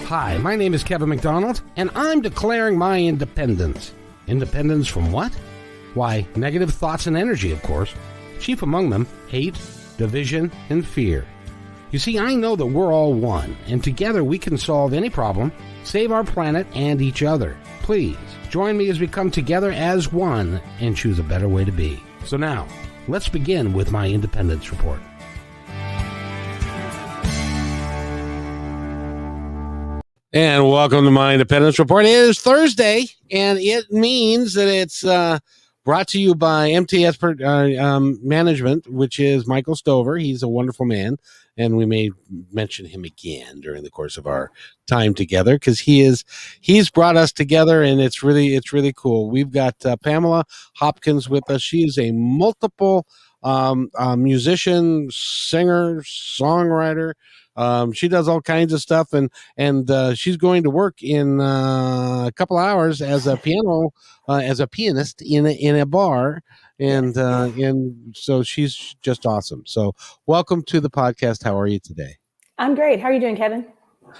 Hi, my name is Kevin McDonald, and I'm declaring my independence. Independence from what? Why, negative thoughts and energy, of course. Chief among them, hate, division, and fear. You see, I know that we're all one, and together we can solve any problem, save our planet and each other. Please, join me as we come together as one and choose a better way to be. So now, let's begin with my Independence Report. And welcome to my Independence Report. It is Thursday, and it means that it's brought to you by MTS Management, which is Michael Stover. He's a wonderful man, and we may mention him again during the course of our time together because he's brought us together, and it's really cool. We've got Pamela Hopkins with us. She is a multiple musician, singer, songwriter. She does all kinds of stuff, and she's going to work in a couple hours as a pianist in a bar, and so she's just awesome. So welcome to the podcast. How are you today? I'm great. How are you doing, Kevin?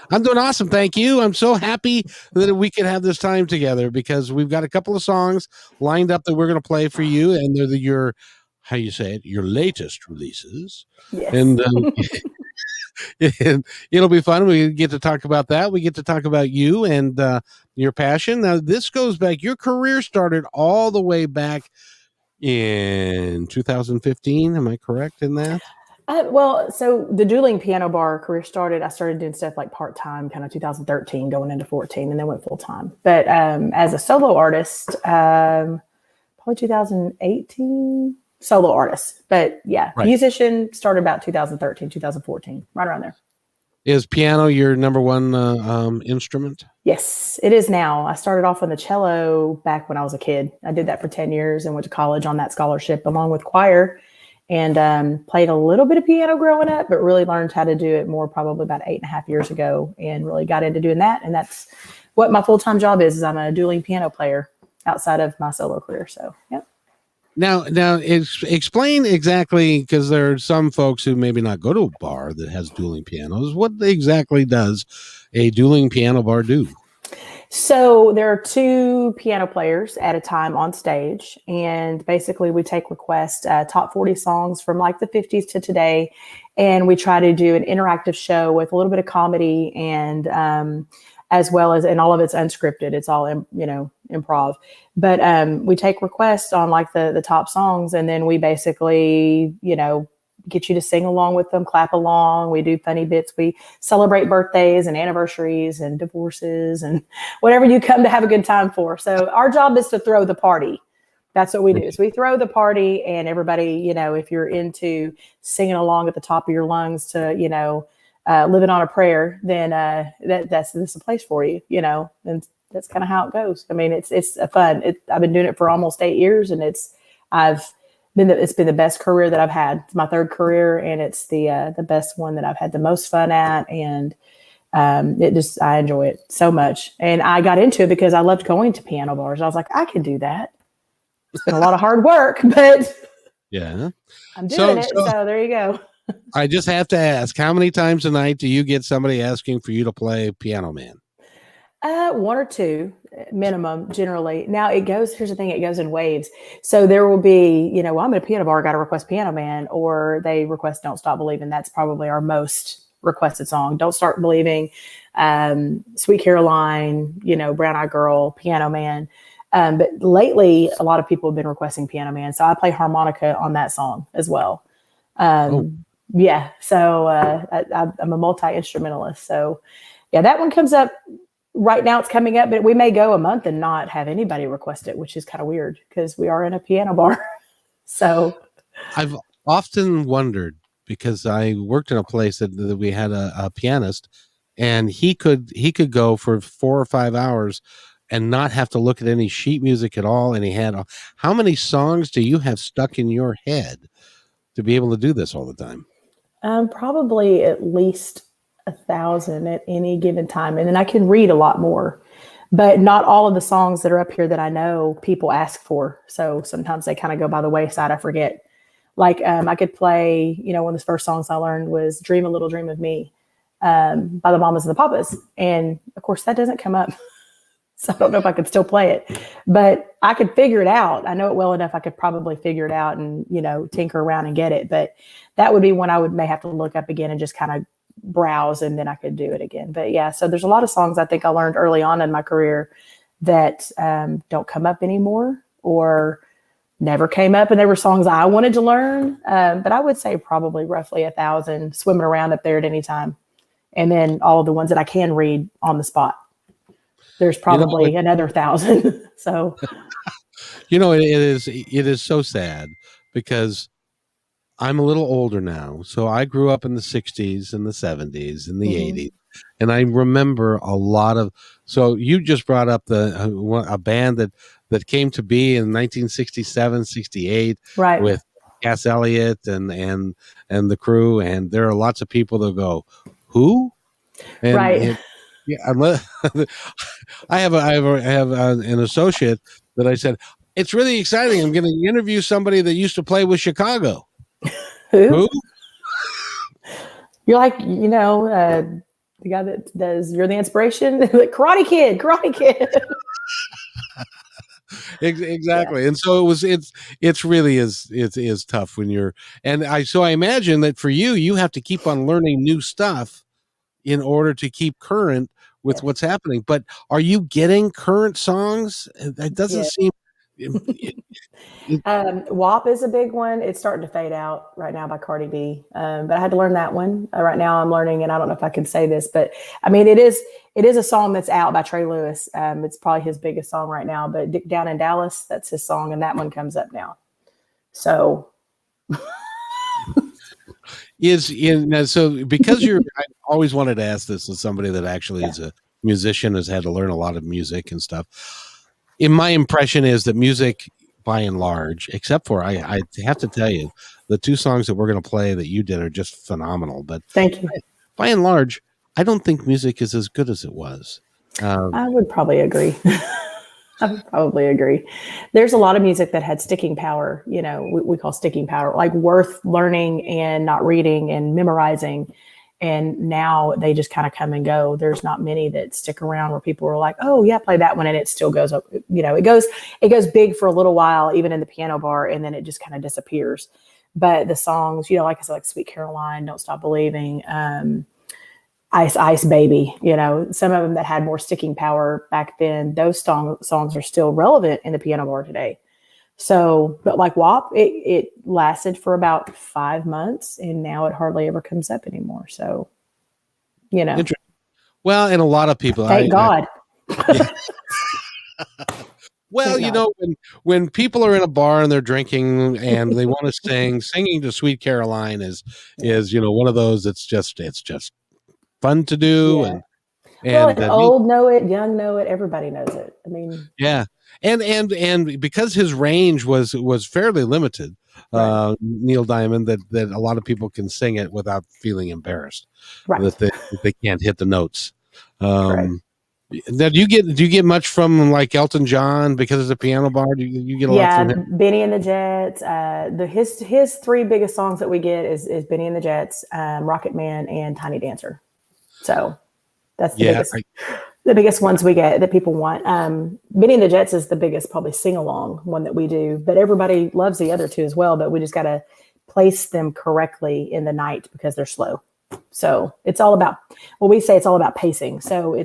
I'm doing awesome. Thank you. I'm so happy that we could have this time together because we've got a couple of songs lined up that we're going to play for you, and they're your, how you say it, your latest releases. Yes. And and it'll be fun. We get to talk about that. We get to talk about you and your passion. Now, this goes back. Your career started all the way back in 2015. Am I correct in that? Well, so the dueling piano bar career started. I started doing stuff like part-time, kind of 2013, going into 14, and then went full-time. But as a solo artist, probably 2018. Solo artist, but yeah, right. Musician started about 2013, 2014, right around there. Is piano your number one instrument? Yes, it is now. I started off on the cello back when I was a kid. I did that for 10 years and went to college on that scholarship along with choir, and played a little bit of piano growing up, but really learned how to do it more probably about 8.5 years ago, and really got into doing that. And that's what my full-time job is I'm a dueling piano player outside of my solo career. So, yep. Now, explain exactly, because there are some folks who maybe not go to a bar that has dueling pianos. What exactly does a dueling piano bar do? So there are two piano players at a time on stage, and basically we take requests, top 40 songs from like the 50s to today, and we try to do an interactive show with a little bit of comedy and as well as, and all of it's unscripted. It's all, improv. But we take requests on like the top songs, and then we basically, get you to sing along with them, clap along. We do funny bits. We celebrate birthdays and anniversaries and divorces and whatever you come to have a good time for. So our job is to throw the party. That's what we do. Is we throw the party, and everybody, if you're into singing along at the top of your lungs to, living on a prayer, then that's a place for you, and that's kind of how it goes. I mean, it's a fun. I've been doing it for almost 8 years, and it's been the best career that I've had. It's my third career, and it's the best one that I've had the most fun at, and I enjoy it so much. And I got into it because I loved going to piano bars. I was like, I can do that. It's been a lot of hard work, but yeah, I'm doing it. So there you go. I just have to ask, how many times a night do you get somebody asking for you to play Piano Man? One or two minimum, generally. Now here's the thing, it goes in waves. So there will be, I'm at a piano bar, got to request Piano Man, or they request Don't Stop Believing. That's probably our most requested song. Don't Start Believing, Sweet Caroline, Brown Eyed Girl, Piano Man. But lately, a lot of people have been requesting Piano Man. So I play harmonica on that song as well. Yeah. So I'm a multi-instrumentalist. So yeah, that one comes up right now. It's coming up, but we may go a month and not have anybody request it, which is kind of weird because we are in a piano bar. So I've often wondered, because I worked in a place that we had a pianist, and he could go for 4 or 5 hours and not have to look at any sheet music at all. And he had, how many songs do you have stuck in your head to be able to do this all the time? Probably at least 1,000 at any given time. And then I can read a lot more, but not all of the songs that are up here that I know people ask for. So sometimes they kind of go by the wayside. I forget. Like I could play, one of the first songs I learned was Dream a Little Dream of Me. by the Mamas and the Papas. And of course that doesn't come up. So I don't know if I could still play it, but I could figure it out. I know it well enough. I could probably figure it out and, tinker around and get it. But that would be one I may have to look up again and just kind of browse, and then I could do it again. But yeah, so there's a lot of songs I think I learned early on in my career that don't come up anymore or never came up. And there were songs I wanted to learn. But I would say probably roughly 1,000 swimming around up there at any time. And then all of the ones that I can read on the spot. There's probably another 1,000. So, it is so sad because I'm a little older now. So I grew up in the 60s and the 70s and the 80s. And I remember a lot of, so you just brought up a band that came to be in 1967, 68 right. with Cass Elliot and the crew. And there are lots of people that go, who? And, right. I have an associate that I said, it's really exciting. I'm going to interview somebody that used to play with Chicago. Who? You're like, the guy that does You're the Inspiration, the Karate Kid. Exactly. Yeah. And so it's really is tough when you're, and I imagine that for you have to keep on learning new stuff in order to keep current with what's happening. But are you getting current songs? It doesn't seem. WAP is a big one. It's starting to fade out right now by Cardi B. But I had to learn that one. Right now I'm learning, and I don't know if I can say this, but I mean, it is a song that's out by Trey Lewis. It's probably his biggest song right now, but Dick Down in Dallas, that's his song. And that one comes up now. So. So because I always wanted to ask this as somebody that actually is a musician, has had to learn a lot of music and stuff. In my impression is that music, by and large, except for I have to tell you, the two songs that we're going to play that you did are just phenomenal. But thank you. By and large, I don't think music is as good as it was. I would probably agree. There's a lot of music that had sticking power, we call sticking power, like worth learning and not reading and memorizing. And now they just kind of come and go. There's not many that stick around where people are like, oh yeah, play that one. And it still goes up, it goes big for a little while, even in the piano bar. And then it just kind of disappears. But the songs, like I said, like Sweet Caroline, Don't Stop Believing, Ice Baby, some of them that had more sticking power back then, those songs are still relevant in the piano bar today. So, but like WAP, it lasted for about 5 months, and now it hardly ever comes up anymore. So, Well, and a lot of people, thank God. Well, when people are in a bar and they're drinking and they want to singing to Sweet Caroline is one of those it's just fun to do. Yeah. And old know it, young know it, everybody knows it. I mean, yeah. And because his range was fairly limited, right. Neil Diamond, that a lot of people can sing it without feeling embarrassed, right. that they can't hit the notes. Right. Now, do you get much from like Elton John because it's a piano bar? Do you get a lot from him? Benny and the Jets. His three biggest songs that we get is Benny and the Jets, Rocket Man, and Tiny Dancer. So that's the biggest ones we get that people want. Benny and the Jets is the biggest probably sing-along one that we do, but everybody loves the other two as well, but we just got to place them correctly in the night because they're slow. So it's all about, we say it's all about pacing. So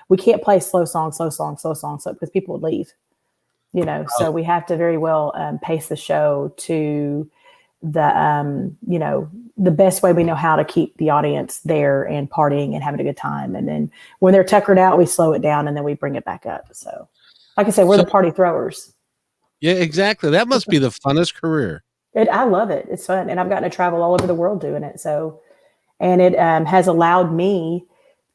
we can't play slow songs because people would leave, so we have to very well pace the show to the best way we know how to keep the audience there and partying and having a good time. And then when they're tuckered out, we slow it down and then we bring it back up. So like I said, we're the party throwers. Yeah, exactly. That must be the funnest career. I love it. It's fun. And I've gotten to travel all over the world doing it. So, and it has allowed me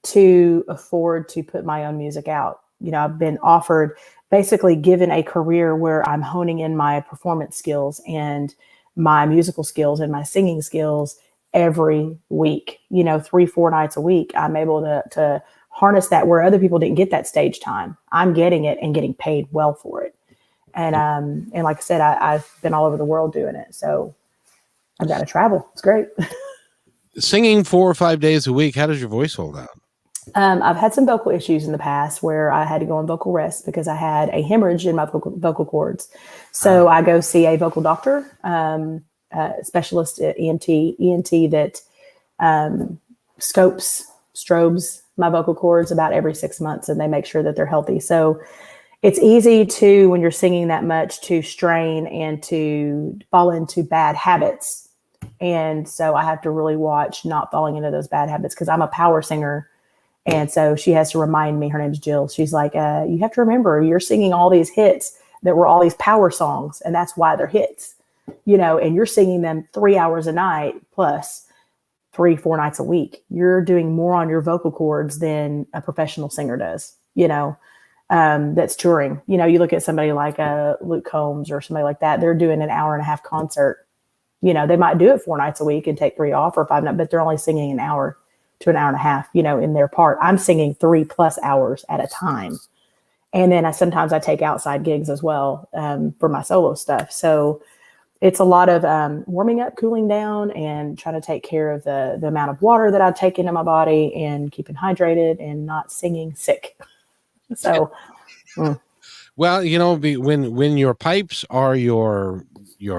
to afford to put my own music out. I've been basically given a career where I'm honing in my performance skills and my musical skills and my singing skills every week, 3-4 nights a week. I'm able to harness that where other people didn't get that stage time. I'm getting it and getting paid well for it. And like I said, I've been all over the world doing it. So I've got to travel. It's great. Singing 4 or 5 days a week, how does your voice hold out? I've had some vocal issues in the past where I had to go on vocal rest because I had a hemorrhage in my vocal cords. So I go see a vocal doctor, specialist at ENT that strobes my vocal cords about every 6 months, and they make sure that they're healthy. So it's easy to, when you're singing that much, to strain and to fall into bad habits. And so I have to really watch not falling into those bad habits because I'm a power singer. And so she has to remind me, her name's Jill. She's like, you have to remember, you're singing all these hits that were all these power songs, and that's why they're hits, and you're singing them 3 hours a night plus 3-4 nights a week. You're doing more on your vocal cords than a professional singer does, that's touring. You look at somebody like Luke Combs or somebody like that, they're doing an 1.5-hour concert. They might do it 4 nights a week and take 3 off or 5 nights, but they're only singing an hour to an 1.5 hour, in their part. I'm singing 3+ hours at a time. And then sometimes I take outside gigs as well for my solo stuff. So it's a lot of warming up, cooling down, and trying to take care of the amount of water that I take into my body and keeping hydrated and not singing sick. So, well, when your pipes are your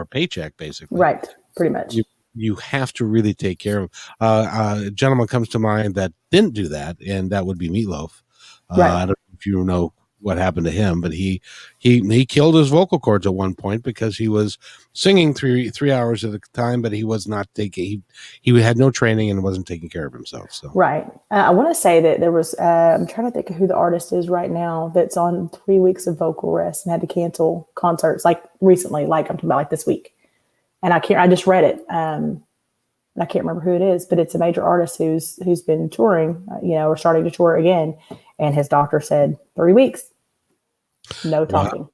paycheck, basically, right, pretty much. You have to really take care of. A gentleman comes to mind that didn't do that, and that would be Meatloaf. Right. I don't know if you know what happened to him, but he killed his vocal cords at one point because he was singing three hours at a time, but he was not taking. He had no training and wasn't taking care of himself. So right. I want to say that there was. I'm trying to think of who the artist is right now that's on 3 weeks of vocal rest and had to cancel concerts like recently, like I'm talking about like this week. And I just read it. I can't remember who it is, but it's a major artist who's been touring, or starting to tour again. And his doctor said 3 weeks, no talking.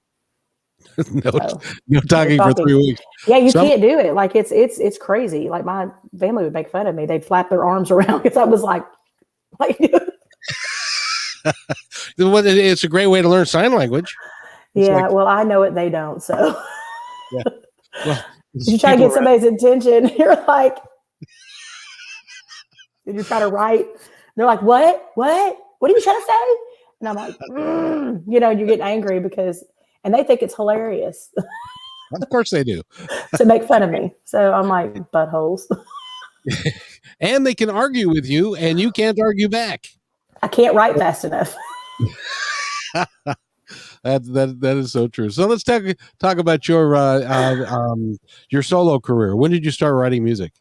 Wow. no talking for 3 weeks. Yeah, you can't do it. Like it's crazy. Like my family would make fun of me. They'd flap their arms around because I was like. It's a great way to learn sign language. It's well, I know it. They don't. So. Yeah. Well, you try to get somebody's attention. You're like, did you try to write? They're like, what are you trying to say? And I'm like, you get angry and they think it's hilarious. Of course they do. To make fun of me. So I'm like, buttholes. And they can argue with you and you can't argue back. I can't write fast enough. That is so true. So let's talk about your solo career. When did you start writing music?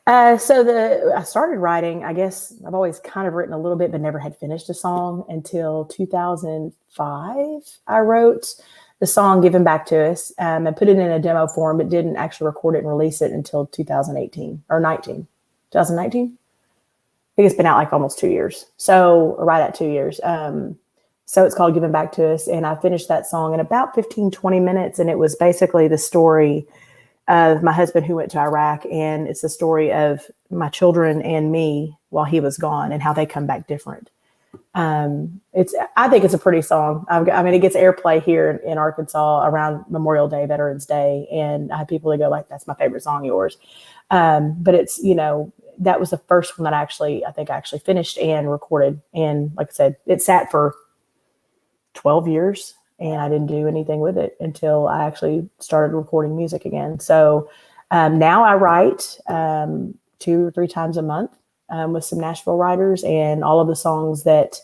I started writing, I guess I've always kind of written a little bit, but never had finished a song until 2005. I wrote the song Given Back to Us and put it in a demo form, but didn't actually record it and release it until 2018 or 2019. I think it's been out like almost 2 years. So right at 2 years. So it's called Giving Back to Us. And I finished that song in about 15-20 minutes. And it was basically the story of my husband who went to Iraq. And it's the story of my children and me while he was gone and how they come back different. I think it's a pretty song. It gets airplay here in Arkansas around Memorial Day, Veterans Day. And I have people that go like, that's my favorite song, yours. But it's, that was the first one that I actually finished and recorded. And like I said, it sat for 12 years and I didn't do anything with it until I actually started recording music again. So now I write 2 or 3 times a month with some Nashville writers, and all of the songs that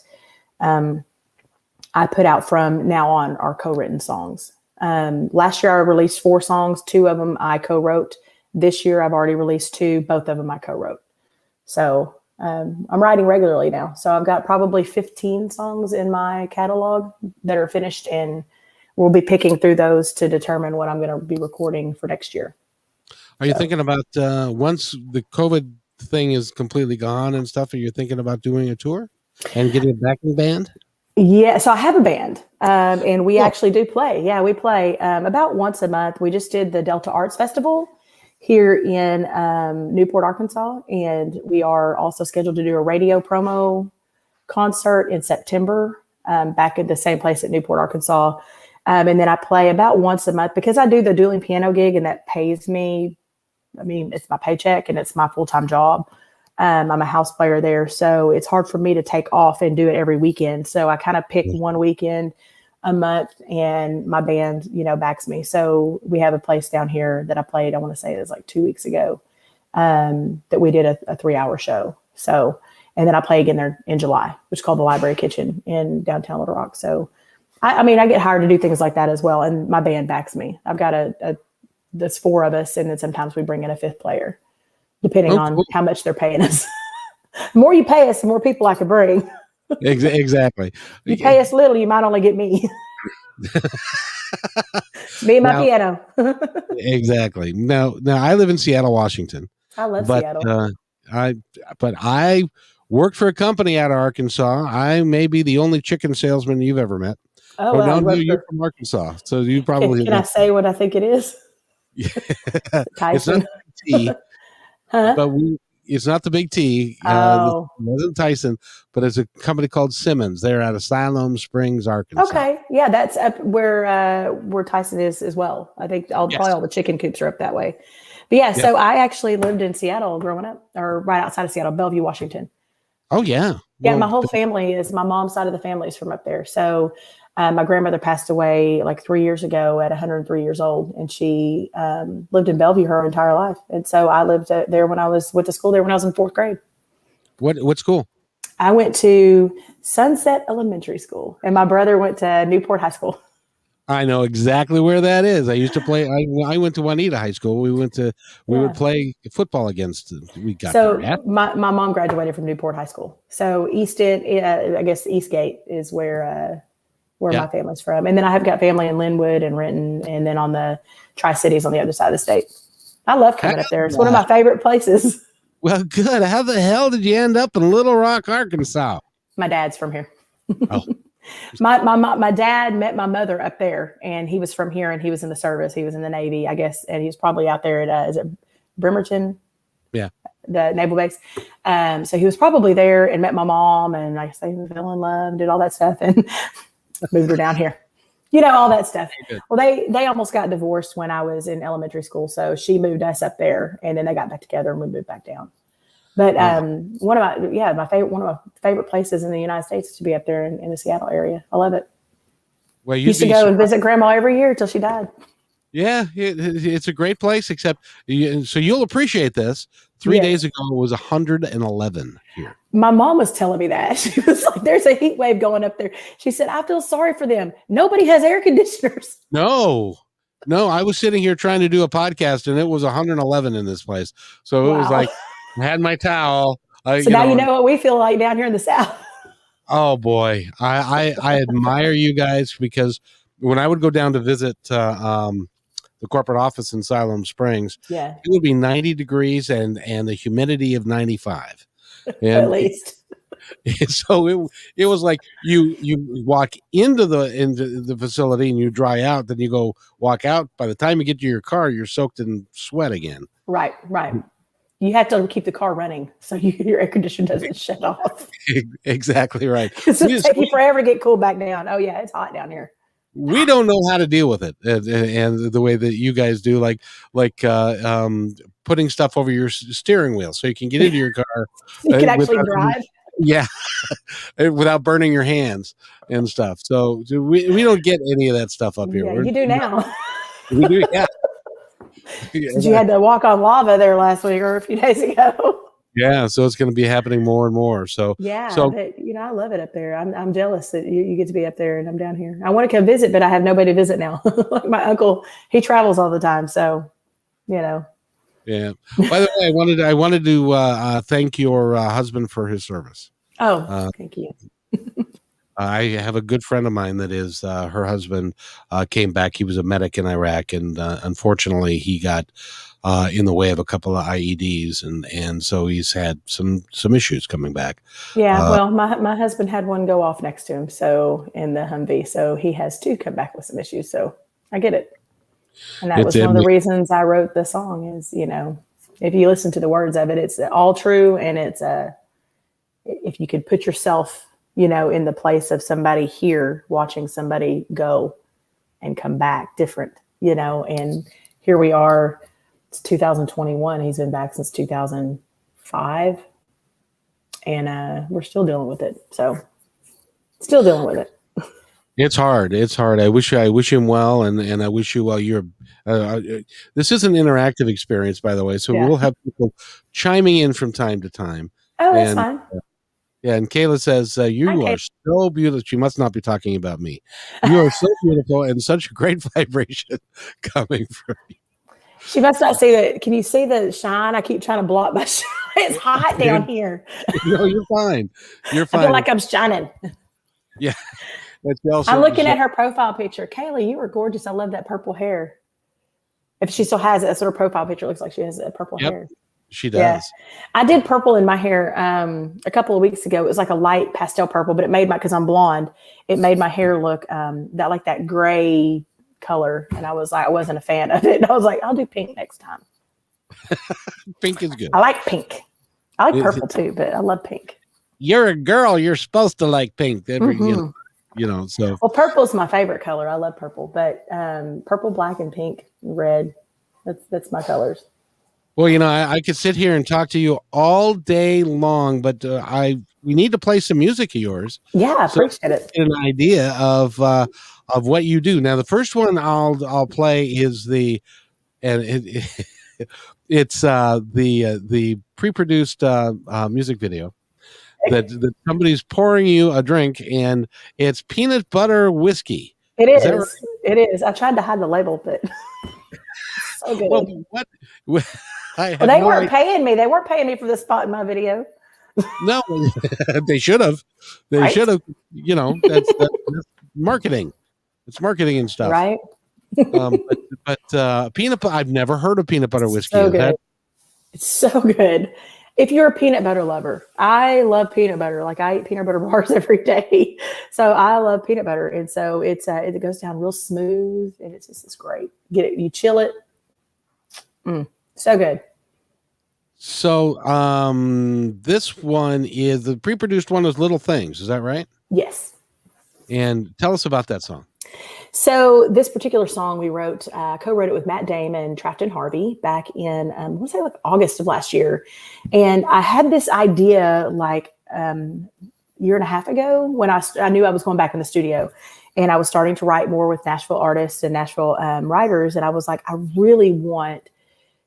I put out from now on are co-written songs. Last year I released 4 songs. 2 of them I co-wrote. This year I've already released 2. Both of them I co-wrote. So I'm writing regularly now. So I've got probably 15 songs in my catalog that are finished, and we'll be picking through those to determine what I'm going to be recording for next year. Are you thinking about once the COVID thing is completely gone and stuff, are you thinking about doing a tour and getting a backing band? Yeah, so I have a band, and we actually do play. Yeah, we play about once a month. We just did the Delta Arts Festival here in Newport, Arkansas. And we are also scheduled to do a radio promo concert in September back at the same place at Newport, Arkansas. And then I play about once a month because I do the dueling piano gig, and that pays me. It's my paycheck and it's my full-time job. I'm a house player there, so it's hard for me to take off and do it every weekend. So I kind of pick one weekend a month, and my band, backs me. So we have a place down here that I played, I want to say it was like 2 weeks ago, that we did a 3-hour show. So, and then I play again there in July, which is called the Library Kitchen in downtown Little Rock. So, I get hired to do things like that as well. And my band backs me. I've got there's 4 of us, and then sometimes we bring in a 5th player, depending on how much they're paying us. The more you pay us, the more people I can bring. Exactly. You pay us little, you might only get me. Me and my piano. Exactly. Now I live in Seattle, Washington. I love Seattle. I worked for a company out of Arkansas. I may be the only chicken salesman you've ever met. Oh, wow. No, you're from Arkansas, so you probably can I say what I think it is? It's not tea, but it's not the Big T. It wasn't Tyson, but it's a company called Simmons. They're out of Siloam Springs, Arkansas. Okay, yeah, that's up where Tyson is as well. I think probably all the chicken coops are up that way. But yeah, so I actually lived in Seattle growing up, or right outside of Seattle, Bellevue, Washington. Oh yeah, yeah. My whole family my mom's side of the family is from up there. So my grandmother passed away like 3 years ago at 103 years old, and she lived in Bellevue her entire life. And so I lived there went to school there when I was in 4th grade. What school? I went to Sunset Elementary School, and my brother went to Newport High School. I know exactly where that is. I used to play. I went to Juanita High School. We would play football against. My mom graduated from Newport High School. So I guess Eastgate is where my family's from. And then I have got family in Linwood and Renton, and then on the Tri-Cities on the other side of the state. I love coming up there. It's one of my favorite places. Well, good. How the hell did you end up in Little Rock, Arkansas? My dad's from here. Oh. My dad met my mother up there, and he was from here, and he was in the service. He was in the Navy, I guess, and he's probably out there at is it Bremerton? Yeah, the naval base. So he was probably there and met my mom, and I guess they fell in love, did all that stuff, and moved her down here. All that stuff. Well, they almost got divorced when I was in elementary school, so she moved us up there, and then they got back together, and we moved back down. But one of my favorite places in the United States is to be up there in the Seattle area. I love it. Well, used to go and visit Grandma every year till she died. Yeah, it's a great place. Except, so you'll appreciate this. 3 days ago it was 111 here. My mom was telling me that. She was like, "There's a heat wave going up there." She said, "I feel sorry for them. Nobody has air conditioners." No. I was sitting here trying to do a podcast, and it was 111 in this place. So it was like. I had my towel. So now you know what we feel like down here in the South. Oh boy, I admire you guys, because when I would go down to visit the corporate office in Siloam Springs, it would be 90 degrees and the humidity of 95. And at least. So it was like you walk into the facility and you dry out, then you go walk out. By the time you get to your car, you're soaked in sweat again. Right. You have to keep the car running so your air conditioner doesn't shut off. Exactly right. It's take you forever to get cooled back down. Oh yeah, it's hot down here. We don't know how to deal with it, and the way that you guys do, like putting stuff over your steering wheel so you can get into your car. You can actually drive. Yeah, without burning your hands and stuff. So we don't get any of that stuff up here. Yeah, you do now. We do, yeah. You had to walk on lava there last week or a few days ago. Yeah, so it's going to be happening more and more. So but, I love it up there. I'm jealous that you get to be up there and I'm down here. I want to come visit, but I have nobody to visit now. Like my uncle, he travels all the time, so Yeah. By the way, I wanted to thank your husband for his service. Oh, thank you. I have a good friend of mine that is her husband came back. He was a medic in Iraq, and unfortunately, he got in the way of a couple of IEDs, and so he's had some issues coming back. Yeah, well, my husband had one go off next to him, so in the Humvee, so he has two come back with some issues. So I get it, and that was one of the reasons I wrote the song. Is if you listen to the words of it, it's all true, and it's if you could put yourself in the place of somebody here watching somebody go and come back different, and here we are, it's 2021. He's been back since 2005. and we're still dealing with it. So still dealing with it. It's hard. It's hard. I wish him well, and I wish you well. This is an interactive experience, by the way, so Yeah. we'll have people chiming in from time to time. Oh, that's And fine. yeah, and Kayla says you Hi, are so beautiful. She must not be talking about me. You are so beautiful and such a great vibration coming from you. She must not see that. Can you see the shine? I keep trying to block my shine. It's hot down here. No, you're fine. You're fine. I feel like I'm shining. Yeah. I'm looking at her profile picture. Kayla, you are gorgeous. I love that purple hair. If she still has it, that's what her profile picture looks like. She has that purple hair. She does. Yeah. I did purple in my hair a couple of weeks ago. It was like a light pastel purple, but it made because I'm blonde, it made my hair look that gray color. And I wasn't a fan of it. And I was like, I'll do pink next time. Pink is good. I like pink. I like purple too, but I love pink. You're a girl. You're supposed to like pink. So. Well, purple is my favorite color. I love purple, but purple, black, and pink, red. That's my colors. Well, I could sit here and talk to you all day long, but we need to play some music of yours. Yeah, I appreciate it. An idea of what you do. Now, the first one I'll play is it's the pre-produced music video that somebody's pouring you a drink, and it's peanut butter whiskey. It is. Right? It is. I tried to hide the label, but it's so good. Well, they weren't paying me. They weren't paying me for this spot in my video. No, they should have. They should have. That's marketing. It's marketing and stuff, right? But peanut butter. I've never heard of peanut butter whiskey. So good. It's so good. If you're a peanut butter lover, I love peanut butter. Like I eat peanut butter bars every day, so I love peanut butter, and so it goes down real smooth, and it's great. Get it, you chill it. So good. So this one is the pre-produced one is Little Things. Is that right? Yes. And tell us about that song. So this particular song we wrote, co-wrote it with Matt Damon and Trafton Harvey back in, I want to say like August of last year. And I had this idea like year and a half ago when I knew I was going back in the studio, and I was starting to write more with Nashville artists and Nashville writers. And I was like, I really want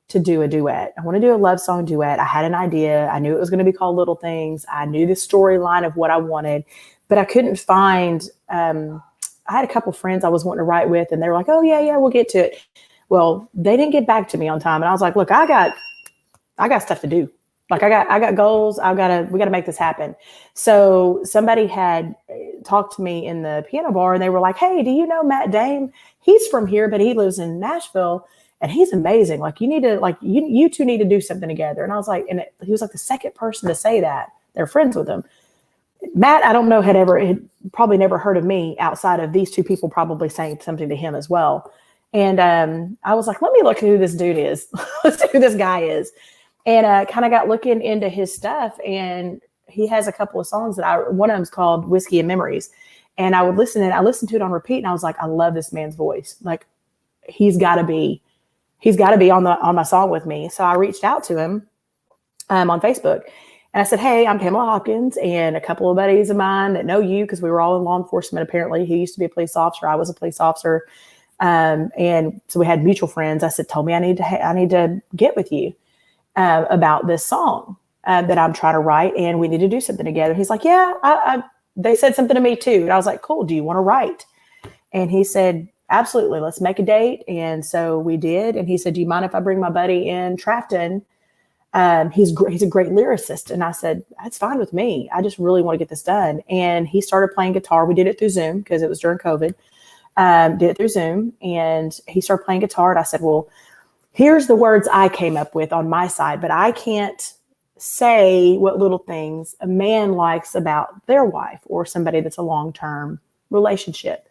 to do a duet. I want to do a love song duet. I had an idea. I knew it was going to be called Little Things. I knew the storyline of what I wanted, but I couldn't find, I had a couple friends I was wanting to write with, and they were like, oh yeah, we'll get to it. Well, they didn't get back to me on time. And I was like, look, I got stuff to do. Like I got goals. We got to make this happen. So somebody had talked to me in the piano bar, and they were like, hey, do you know Matt Dame? He's from here, but he lives in Nashville, and he's amazing. Like you need to, like you two need to do something together. And I was like, he was like the second person to say that. They're friends with him. Matt, I don't know, had probably never heard of me outside of these two people probably saying something to him as well. And I was like, let me look who this dude is. Let's see who this guy is. And kind of got looking into his stuff. And he has a couple of songs one of them's called Whiskey and Memories. And I listened to it on repeat. And I was like, I love this man's voice. Like he's got to be on my song with me. So I reached out to him on Facebook. And I said, hey, I'm Pamela Hopkins, and a couple of buddies of mine that know you, because we were all in law enforcement, apparently. He used to be a police officer. I was a police officer. And so we had mutual friends. I said, told me I need to get with you about this song that I'm trying to write, and we need to do something together. He's like, yeah, they said something to me too. And I was like, cool, do you want to write? And he said, absolutely, let's make a date. And so we did. And he said, do you mind if I bring my buddy in Trafton? He's a great lyricist. And I said, that's fine with me. I just really want to get this done. And he started playing guitar. We did it through Zoom because it was during COVID. Did it through Zoom, and he started playing guitar. And I said, well, here's the words I came up with on my side, but I can't say what little things a man likes about their wife or somebody that's a long-term relationship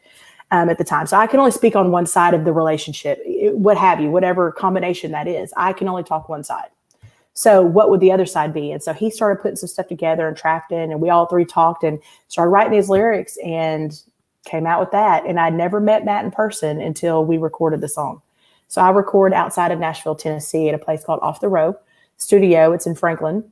at the time. So I can only speak on one side of the relationship, what have you, whatever combination that is. I can only talk one side. So what would the other side be? And so he started putting some stuff together and Trafton, and we all three talked and started writing these lyrics and came out with that. And I'd never met Matt in person until we recorded the song. So I record outside of Nashville, Tennessee at a place called Off the Row Studio. It's in Franklin.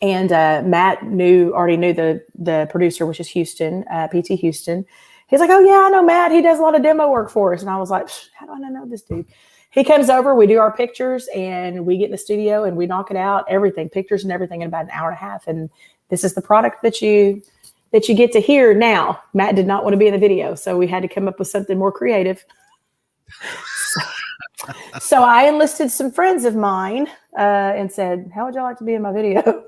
And Matt already knew the producer, which is Houston, PT Houston. He's like, oh yeah, I know Matt. He does a lot of demo work for us. And I was like, how do I know this dude? He comes over, we do our pictures, and we get in the studio and we knock it out, everything, pictures and everything, in about an hour and a half. And this is the product that you get to hear now. Matt did not want to be in the video, so we had to come up with something more creative. So I enlisted some friends of mine and said, how would y'all like to be in my video?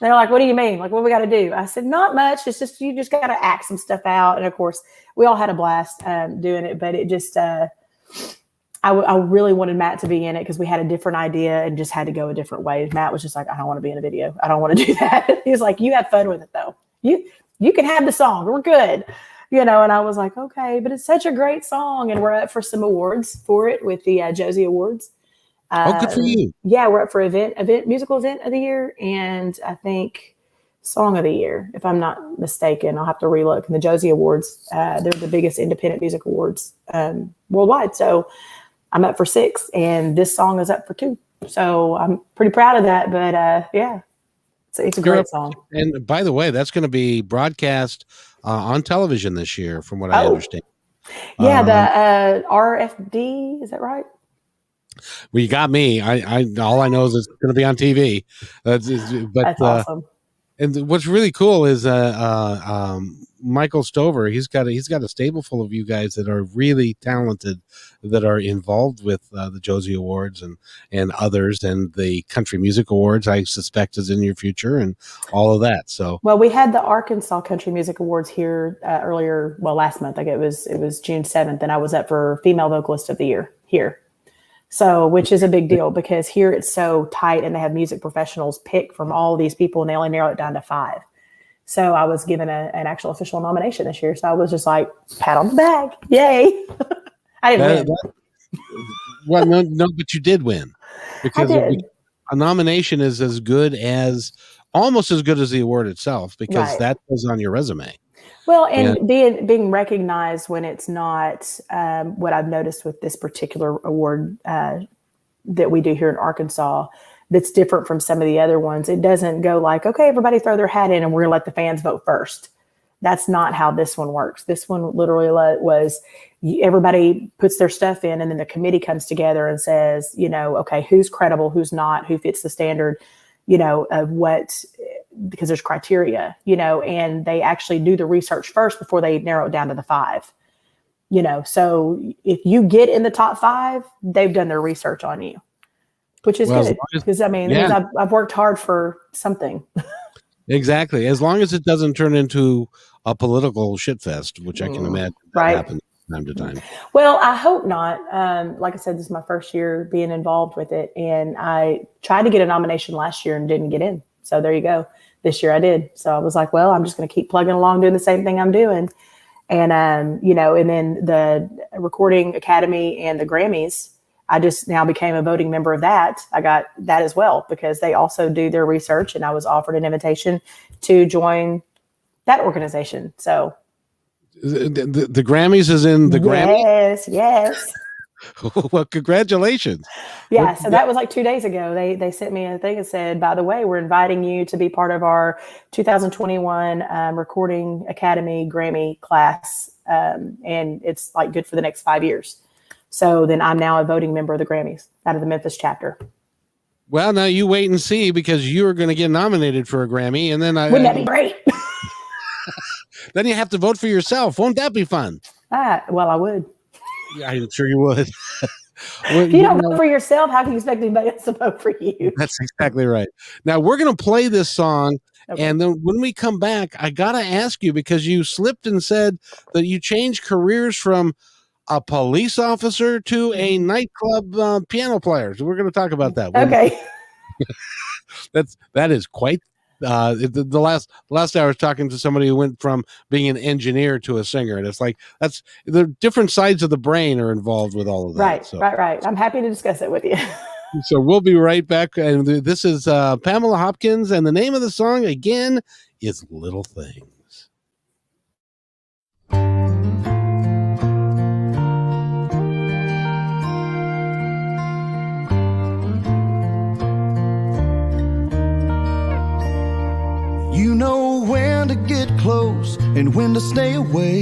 They're like, what do you mean? Like, what we got to do? I said, not much. It's just, you just got to act some stuff out. And of course, we all had a blast doing it, but it just, I really wanted Matt to be in it because we had a different idea and just had to go a different way. Matt was just like, I don't want to be in a video. I don't want to do that. He was like, you have fun with it though. You can have the song. We're good. And I was like, okay, but it's such a great song. And we're up for some awards for it with the Josie Awards. Good for you. Yeah, we're up for musical event of the year. And I think song of the year, if I'm not mistaken. I'll have to relook. And the Josie Awards, they're the biggest independent music awards worldwide. So I'm up for 6 and this song is up for 2. So I'm pretty proud of that. But yeah, it's a great song. And by the way, that's going to be broadcast on television this year, from what I understand. Yeah, the RFD, is that right? Well, you got me. I all I know is it's going to be on TV. That's awesome. And what's really cool is Michael Stover. He's got a stable full of you guys that are really talented, that are involved with the Josie Awards and others, and the Country Music Awards. I suspect is in your future, and all of that. So, well, we had the Arkansas Country Music Awards here earlier. Well, last month. Like it was June 7th, and I was up for Female Vocalist of the Year here. So, which is a big deal because here it's so tight and they have music professionals pick from all these people and they only narrow it down to 5. So I was given an actual official nomination this year. So I was just like, pat on the back. Yay. I didn't win. Well, no, but you did win. Because a nomination is almost as good as the award itself, because that goes on your resume. Well, and being recognized when it's not what I've noticed with this particular award that we do here in Arkansas, that's different from some of the other ones. It doesn't go like, okay, everybody throw their hat in and we're going to let the fans vote first. That's not how this one works. This one literally was everybody puts their stuff in and then the committee comes together and says, okay, who's credible, who's not, who fits the standard, of what, because there's criteria, and they actually do the research first before they narrow it down to the 5, so if you get in the top 5, they've done their research on you, which is good because I've worked hard for something. Exactly. As long as it doesn't turn into a political shitfest, which I can imagine happens time to time. Well, I hope not. Like I said, this is my first year being involved with it, and I tried to get a nomination last year and didn't get in. So there you go. This year I did. So I was like, well, I'm just going to keep plugging along doing the same thing I'm doing. And, and then the Recording Academy and the Grammys, I just now became a voting member of that. I got that as well because they also do their research, and I was offered an invitation to join that organization. So the Grammys is in the Grammys? Yes. Well, congratulations. Yeah, so that was like 2 days ago. They sent me a thing and said, by the way, we're inviting you to be part of our 2021 Recording Academy Grammy class. And it's like good for the next 5 years. So then I'm now a voting member of the Grammys out of the Memphis chapter. Well, now you wait and see, because you're going to get nominated for a Grammy. And then wouldn't that be great? Then you have to vote for yourself. Won't that be fun? Well, I would. Yeah, I'm sure you would. If you don't vote for yourself, how can you expect anybody else to vote for you? That's exactly right. Now we're going to play this song. Okay. And then when we come back, I got to ask you, because you slipped and said that you changed careers from a police officer to a nightclub piano player. So we're going to talk about that. Okay. that is quite the last hour I was talking to somebody who went from being an engineer to a singer, and it's like that's the different sides of the brain are involved with all of that. Right. I'm happy to discuss it with you. So we'll be right back, and this is Pamela Hopkins, and the name of the song again is Little Things. You know when to get close and when to stay away.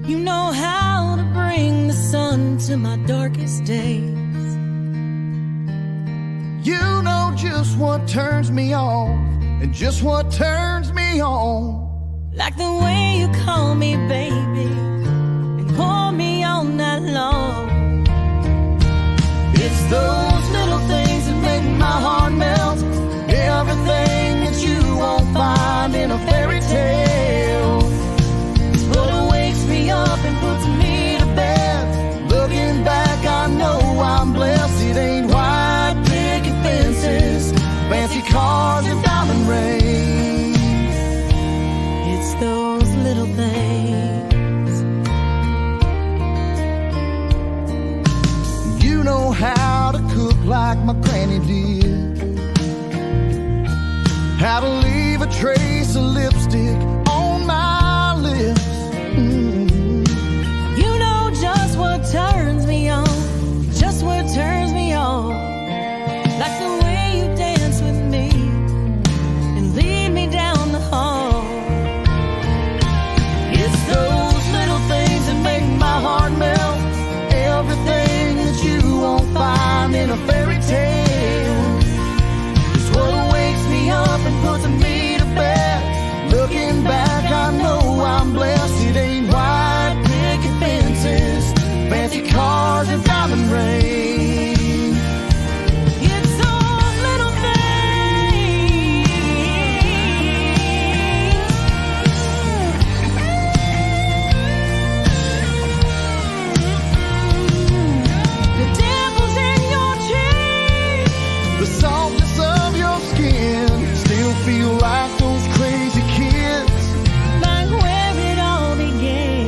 You know how to bring the sun to my darkest days. You know just what turns me off and just what turns me on. Like the way you call me baby and hold me all night long. It's those little things that make my heart melt. Everything that you won't find in a fairy tale. It's what wakes me up and puts me to bed. Looking back, I know I'm blessed. It ain't white picket fences, fancy cars and diamond rings. It's those little things. You know how to cook like my granny did. How to leave a trace of lipstick on my lips. You know just what turns me on, just what turns me on. Like the way you dance with me and lead me down the hall. It's those little things that make my heart melt. Everything that you won't find in a fairy tale. It's what wakes me up and puts me to bed. Looking back, I know I'm blessed. It ain't white picket fences, fancy cars and diamond rings. It's those little things. The dimples in your cheek, The softness of your skin still feel like those crazy kids. like where it all began.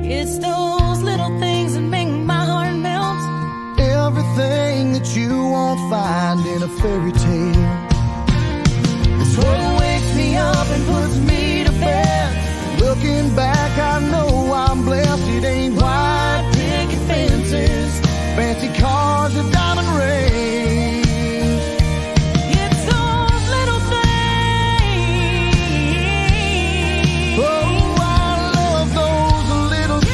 It's those little things that make my heart melt. Everything that you won't find in a fairy tale. It's what wakes me up and puts me to bed. Looking back, I know I'm blessed. It ain't white picket fences, fancy cars and diamond rings. It's those little things. Oh, I love those little things.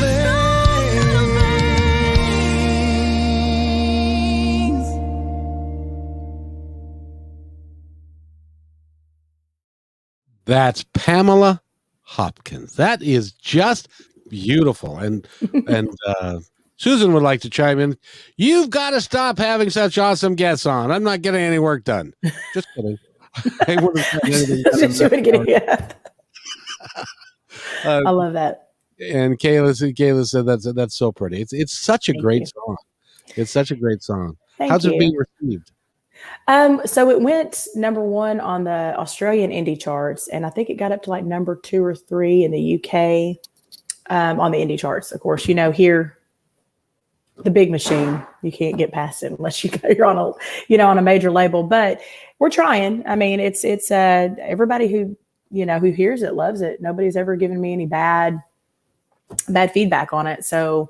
That's Pamela Hopkins. That is just beautiful. And Susan would like to chime in. You've got to stop having such awesome guests on. I'm not getting any work done. Just kidding. I wouldn't have done anything done in She would get that it. I love that. And Kayla said that's so pretty. It's such a Thank great you. song. It's such a great song. Thank How's you. it being received? So it went number one on the Australian indie charts, and I think it got up to like number 2 or 3 in the UK on the indie charts. Of course, you know, here the big machine, you can't get past it unless you're on a on a major label. But we're trying. I mean, it's everybody who who hears it loves it. Nobody's ever given me any bad feedback on it. So,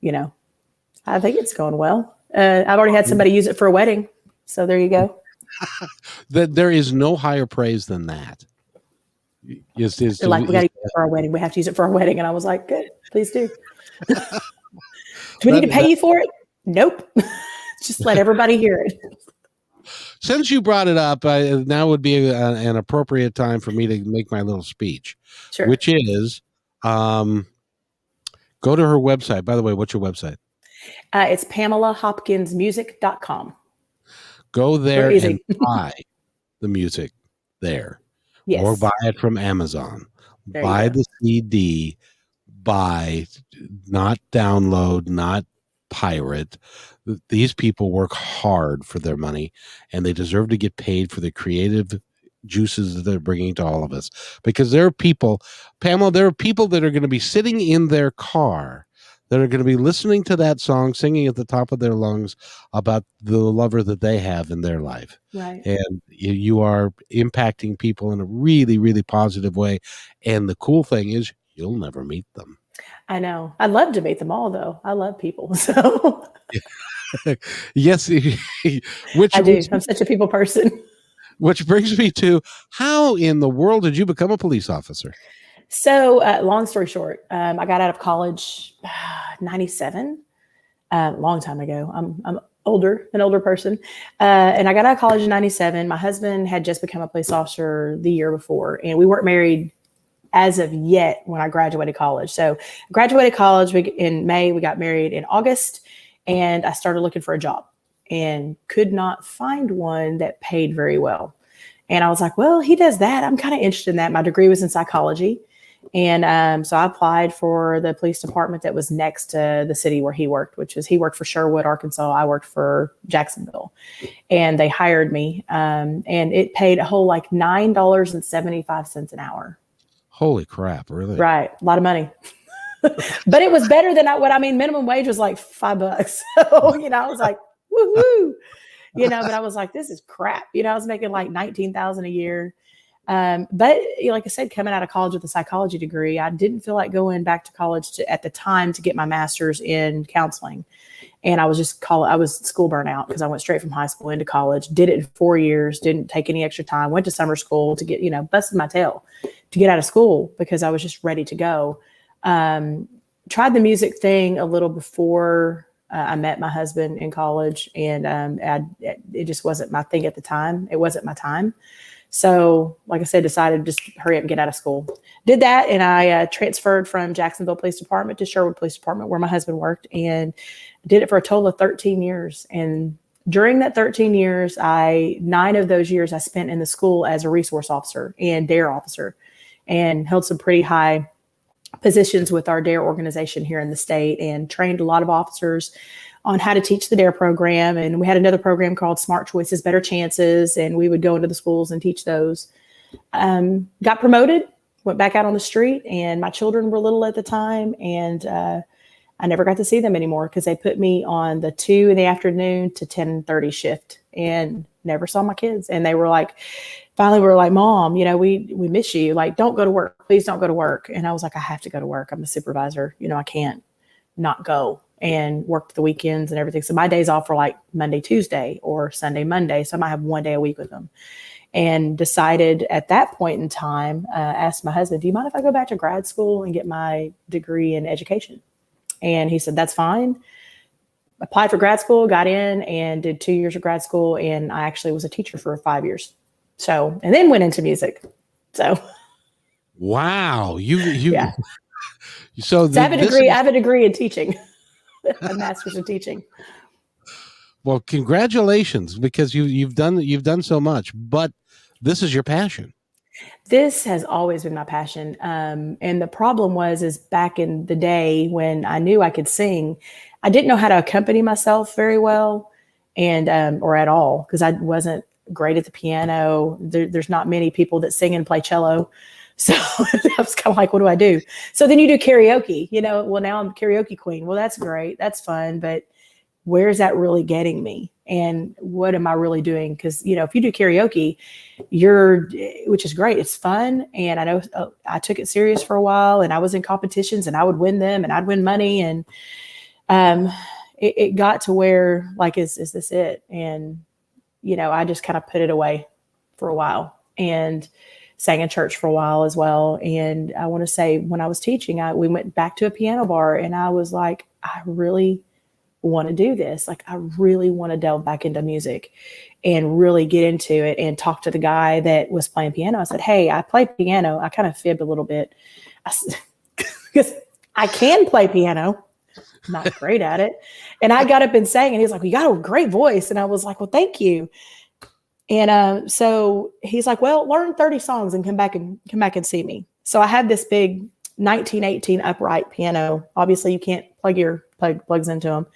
I think it's going well. I've already had somebody use it for a wedding. So there you go. There is no higher praise than that. They're like, we got to use it for our wedding. We have to use it for our wedding. And I was like, good, please do. Do we need to pay you for it? Nope. Just let everybody hear it. Since you brought it up, now would be an appropriate time for me to make my little speech, Sure. which is go to her website. By the way, what's your website? It's PamelaHopkinsMusic.com. Go there Very easy. and buy the music there. Yes. Or buy it from Amazon. There you Buy go. the CD. Buy, not download, not pirate. These people work hard for their money, and they deserve to get paid for the creative juices that they're bringing to all of us. Because there are people, Pamela, there are people that are going to be sitting in their car that are going to be listening to that song, singing at the top of their lungs about the lover that they have in their life. Right. And you are impacting people in a really, really positive way. And the cool thing is you'll never meet them. I know. I'd love to meet them all, though. I love people. So Yes, which I do. I'm such a people person. which brings me to, how in the world did you become a police officer? So, long story short, I got out of college 97, long time ago. I'm an older person. And I got out of college in 97. My husband had just become a police officer the year before, and we weren't married as of yet when I graduated college. So graduated college in May, we got married in August, and I started looking for a job and could not find one that paid very well. And I was like, well, he does that. I'm kind of interested in that. My degree was in psychology. And so I applied for the police department that was next to the city where he worked, he worked for Sherwood, Arkansas. I worked for Jacksonville, and they hired me. And it paid a whole like $9.75 an hour. Holy crap. Really? Right. A lot of money. But it was better than minimum wage was like $5. So, I was like, woohoo, but I was like, this is crap. I was making like 19,000 a year. But like I said, coming out of college with a psychology degree, I didn't feel like going back to college at the time to get my master's in counseling. And I was school burnout because I went straight from high school into college, did it in 4 years, didn't take any extra time, went to summer school to get, busted my tail to get out of school because I was just ready to go. Tried the music thing a little before I met my husband in college, and it just wasn't my thing at the time. It wasn't my time. So, like I said, decided to just hurry up and get out of school. Did that, and I transferred from Jacksonville Police Department to Sherwood Police Department, where my husband worked, and did it for a total of 13 years. And during that 13 years, 9 of those years I spent in the school as a resource officer and DARE officer, and held some pretty high positions with our DARE organization here in the state, and trained a lot of officers on how to teach the DARE program. And we had another program called Smart Choices, Better Chances, and we would go into the schools and teach those. Got promoted, went back out on the street, and my children were little at the time, and I never got to see them anymore because they put me on the 2 in the afternoon to 10:30 shift and never saw my kids. And they were like, finally we were like, Mom, we miss you. Like, don't go to work. Please don't go to work. And I was like, I have to go to work. I'm a supervisor. I can't not go, and worked the weekends and everything. So my days off were like Monday, Tuesday, or Sunday, Monday. So I might have one day a week with them. And decided at that point in time, asked my husband, do you mind if I go back to grad school and get my degree in education? And he said, that's fine. Applied for grad school, got in, and did 2 years of grad school. And I actually was a teacher for 5 years. So, and then went into music. So. Wow. Yeah. So I have a degree. I have a degree in teaching, a master's in teaching. Well, congratulations, because you've done so much, but this is your passion. This has always been my passion. And the problem is back in the day when I knew I could sing, I didn't know how to accompany myself very well, and or at all, because I wasn't great at the piano. There's not many people that sing and play cello. So I was kind of like, what do I do? So then you do karaoke, well, now I'm karaoke queen. Well, that's great. That's fun. But where's that really getting me? And what am I really doing? Because, if you do karaoke, which is great. It's fun. And I know I took it serious for a while, and I was in competitions, and I would win them, and I'd win money. And it got to where, like, is this it? And, I just kind of put it away for a while, and sang in church for a while as well. And I want to say, when I was teaching, we went back to a piano bar, and I was like, I really want to do this. Like, I really want to delve back into music and really get into it, and talk to the guy that was playing piano. I said, hey, I play piano. I kind of fibbed a little bit because I can play piano. I'm not great at it. And I got up and sang, and he was like, well, you got a great voice. And I was like, well, thank you. And so he's like, well, learn 30 songs and come back and see me. So I had this big 1918 upright piano. Obviously you can't plug your plugs into them.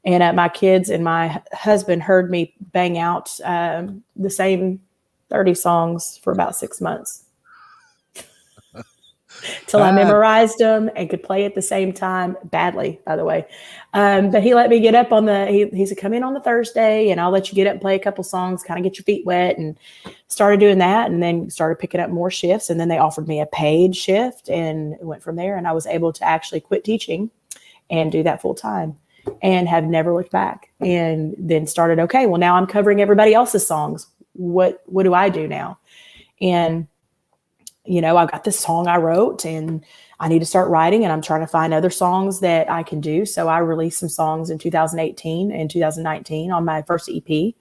And my kids and my husband heard me bang out the same 30 songs for about 6 months till I memorized them and could play at the same time, badly, by the way. But he let me get up he said, come in on the Thursday, and I'll let you get up and play a couple songs, kind of get your feet wet, and started doing that, and then started picking up more shifts. And then they offered me a paid shift, and it went from there. And I was able to actually quit teaching and do that full time. and have never looked back. And then started, okay, well, now I'm covering everybody else's songs. What do I do now? And, I've got this song I wrote and I need to start writing, and I'm trying to find other songs that I can do. So I released some songs in 2018 and 2019 on my first EP.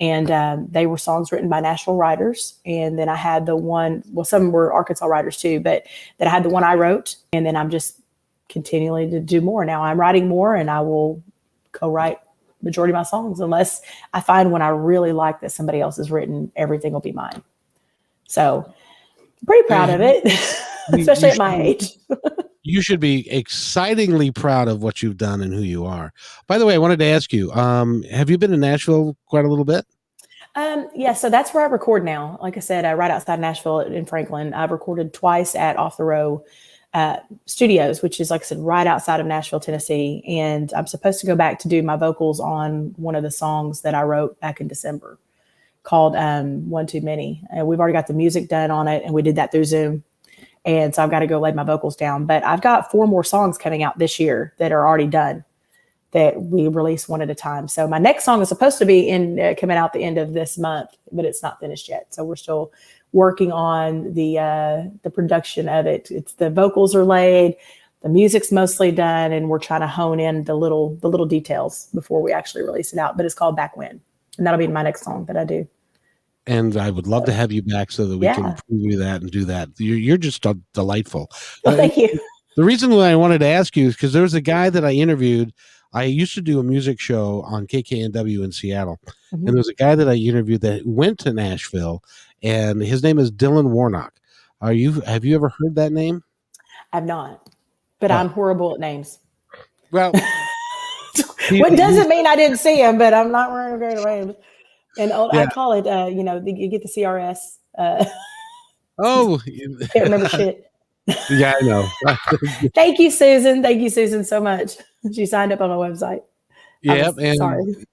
And they were songs written by Nashville writers. And then I had the one, well, some were Arkansas writers too, but that I had the one I wrote. And then I'm just continually to do more. Now I'm writing more, and I will co-write majority of my songs unless I find one I really like that somebody else has written. Everything will be mine. So I'm pretty proud of it, especially at my age. You should be excitingly proud of what you've done and who you are. By the way, I wanted to ask you, have you been in Nashville quite a little bit? Yeah, so that's where I record now. Like I said, right outside Nashville in Franklin. I've recorded twice at Off the Row Studios, which is, like I said, right outside of Nashville, Tennessee. And I'm supposed to go back to do my vocals on one of the songs that I wrote back in December called One Too Many. And we've already got the music done on it, and we did that through Zoom. And so I've got to go lay my vocals down. But I've got 4 more songs coming out this year that are already done that we release one at a time. So my next song is supposed to be coming out the end of this month, but it's not finished yet. So we're still working on the production of it. It's the vocals are laid, the music's mostly done, and we're trying to hone in the little details before we actually release it out. But it's called Back When, and that'll be my next song that I do. And I would love to have you back so that we can preview that and do that. You're just delightful. Well, thank you. The reason why I wanted to ask you is because there was a guy that I interviewed. I used to do a music show on KKNW in Seattle. And there was a guy that I interviewed that went to Nashville, and his name is Dylan Warnock. Have you ever heard that name? I've not, but I'm horrible at names. Well, what doesn't mean I didn't see him, but I'm not wearing a great name. And I call it, you get the CRS. Can't remember shit. Yeah, I know. Thank you, Susan. Thank you, Susan, so much. She signed up on my website. Yeah, sorry.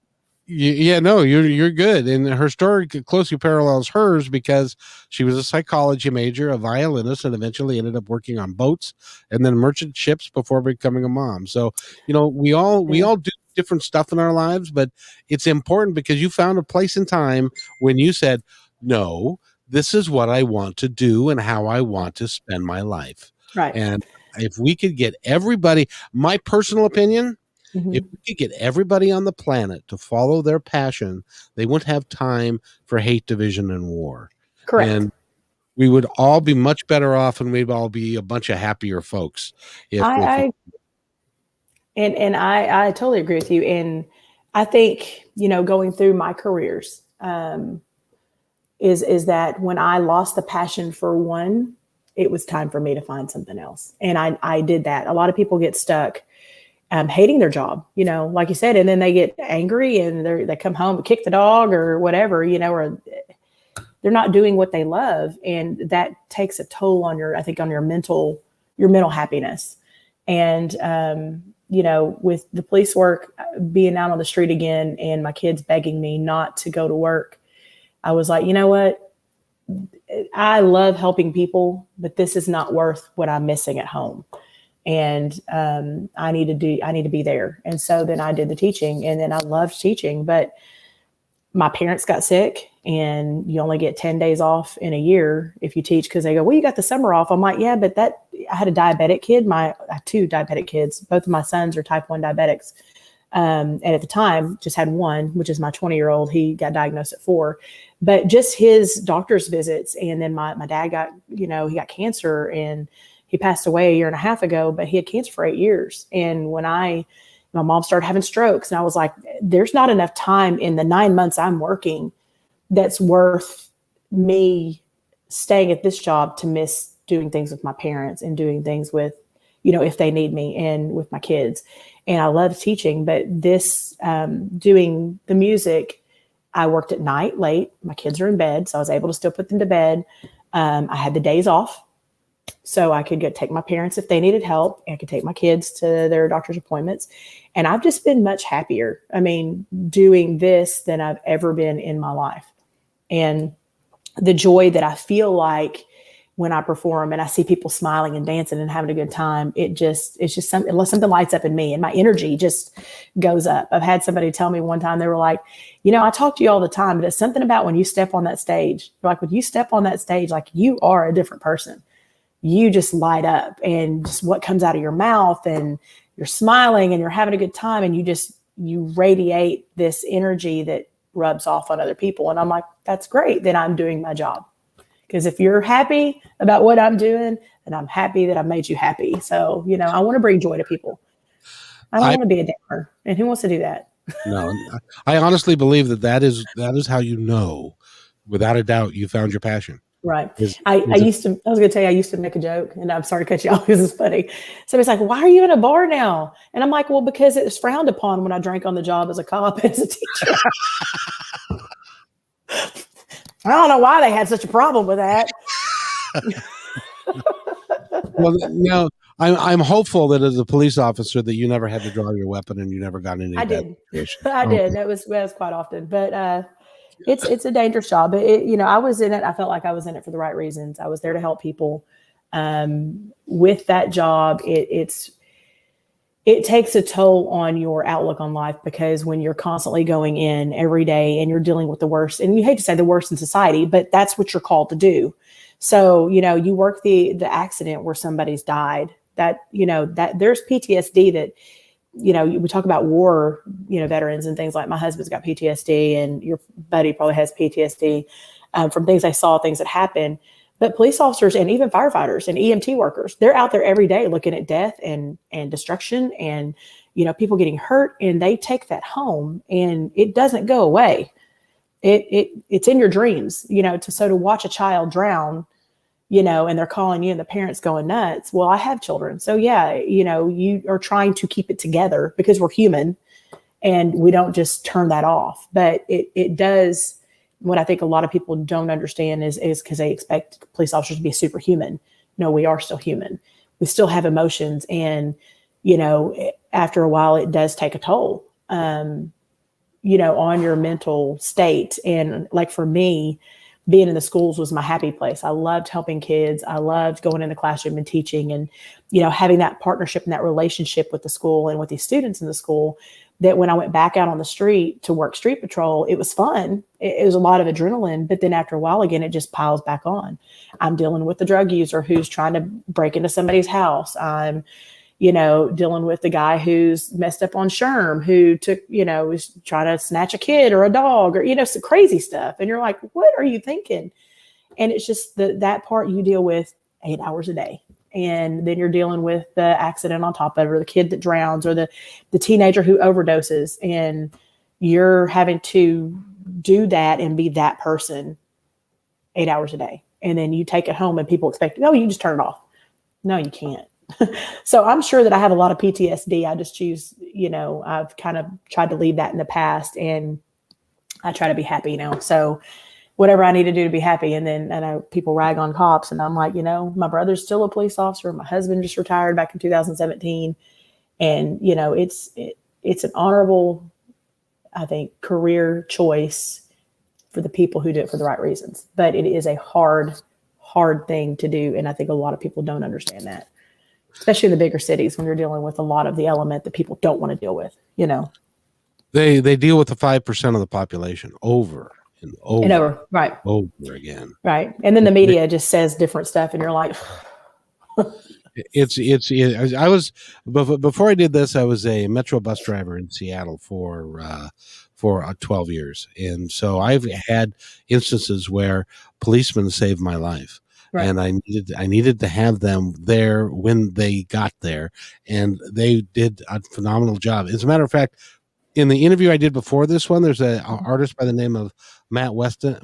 No, you're good. And her story closely parallels hers because she was a psychology major, a violinist, and eventually ended up working on boats and then merchant ships before becoming a mom. So, we all do different stuff in our lives, but it's important because you found a place in time when you said, no, this is what I want to do and how I want to spend my life. Right. And if we could get everybody, my personal opinion, if we could get everybody on the planet to follow their passion, they wouldn't have time for hate, division, and war. Correct. And we would all be much better off, and we'd all be a bunch of happier folks. I totally agree with you. And I think, going through my careers, is that when I lost the passion for one, it was time for me to find something else. And I did that. A lot of people get stuck hating their job, like you said, and then they get angry and they come home and kick the dog or whatever, or they're not doing what they love. And that takes a toll on your mental happiness. And, with the police work, being out on the street again and my kids begging me not to go to work, I was like, you know what? I love helping people, but this is not worth what I'm missing at home. And I need to be there. And so then I did the teaching, and then I loved teaching, but my parents got sick, and you only get 10 days off in a year if you teach, because they go, well, you got the summer off. I'm like, yeah, but I had a diabetic kid. I have 2 diabetic kids. Both of my sons are type 1 diabetics. And at the time just had one, which is my 20-year-old. He got diagnosed at 4, but just his doctor's visits. And then my dad got, he got cancer, and he passed away a year and a half ago, but he had cancer for 8 years. And when my mom started having strokes, and I was like, there's not enough time in the 9 months I'm working that's worth me staying at this job to miss doing things with my parents and doing things with, if they need me, and with my kids. And I love teaching, but this, doing the music, I worked at night late. My kids are in bed, so I was able to still put them to bed. I had the days off, so I could take my parents if they needed help. I could take my kids to their doctor's appointments. And I've just been much happier, doing this than I've ever been in my life. And the joy that I feel like when I perform and I see people smiling and dancing and having a good time, it's just something lights up in me and my energy just goes up. I've had somebody tell me one time, they were like, I talk to you all the time, but it's something about when you step on that stage, like when you step on that stage, like you are a different person. You just light up, and just what comes out of your mouth, and you're smiling and you're having a good time, and you radiate this energy that rubs off on other people. And I'm like, that's great. Then I'm doing my job. Because if you're happy about what I'm doing, then I'm happy that I made you happy. So, I want to bring joy to people. I don't want to be a downer. And who wants to do that? No, I honestly believe that is how without a doubt, you found your passion. Right. I was going to tell you, I used to make a joke, and I'm sorry to cut you off because it's funny. Somebody's like, why are you in a bar now? And I'm like, well, because it was frowned upon when I drank on the job as a cop and as a teacher. I don't know why they had such a problem with that. Well, now I'm hopeful that as a police officer that you never had to draw your weapon and you never got into I did. I did. That was quite often, but it's a dangerous job. I was in it. I felt like I was in it for the right reasons. I was there to help people. With that job, it takes a toll on your outlook on life, because when you're constantly going in every day and you're dealing with the worst, and you hate to say the worst in society, but that's what you're called to do. So, you work the accident where somebody's died, that there's PTSD that, we talk about war, veterans and things like, my husband's got PTSD, and your buddy probably has PTSD from things I saw, things that happened. But police officers and even firefighters and EMT workers, they're out there every day looking at death and destruction and, people getting hurt, and they take that home, and it doesn't go away. It's in your dreams, to watch a child drown, and they're calling you and the parents going nuts. Well, I have children. So yeah, you are trying to keep it together because we're human and we don't just turn that off. But it does. What I think a lot of people don't understand is because they expect police officers to be superhuman. No, we are still human. We still have emotions. And, after a while, it does take a toll, on your mental state. And like for me, being in the schools was my happy place. I loved helping kids. I loved going in the classroom and teaching, and, having that partnership and that relationship with the school and with these students in the school, that when I went back out on the street to work street patrol, it was fun. It was a lot of adrenaline, but then after a while, again, it just piles back on. I'm dealing with the drug user who's trying to break into somebody's house. I'm, dealing with the guy who's messed up on Sherm, who was trying to snatch a kid or a dog, or, some crazy stuff. And you're like, what are you thinking? And it's just that part you deal with 8 hours a day. And then you're dealing with the accident on top of it, or the kid that drowns, or the teenager who overdoses. And you're having to do that and be that person 8 hours a day. And then you take it home and people expect, no, you can just turn it off. No, you can't. So I'm sure that I have a lot of PTSD. I just choose, I've kind of tried to leave that in the past, and I try to be happy now. So whatever I need to do to be happy. And then I know people rag on cops, and I'm like, my brother's still a police officer. My husband just retired back in 2017. And, it's an honorable, I think, career choice for the people who do it for the right reasons. But it is a hard thing to do. And I think a lot of people don't understand that, especially in the bigger cities when you're dealing with a lot of the element that people don't want to deal with, They deal with the 5% of the population over and over, right, over again, right. And then the media just says different stuff, and you're like, I was, before I did this, I was a Metro bus driver in Seattle for 12 years, and so I've had instances where policemen saved my life. Right. And I needed to have them there when they got there, and they did a phenomenal job. As a matter of fact, in the interview I did before this one, there's an artist by the name of Matt Weston,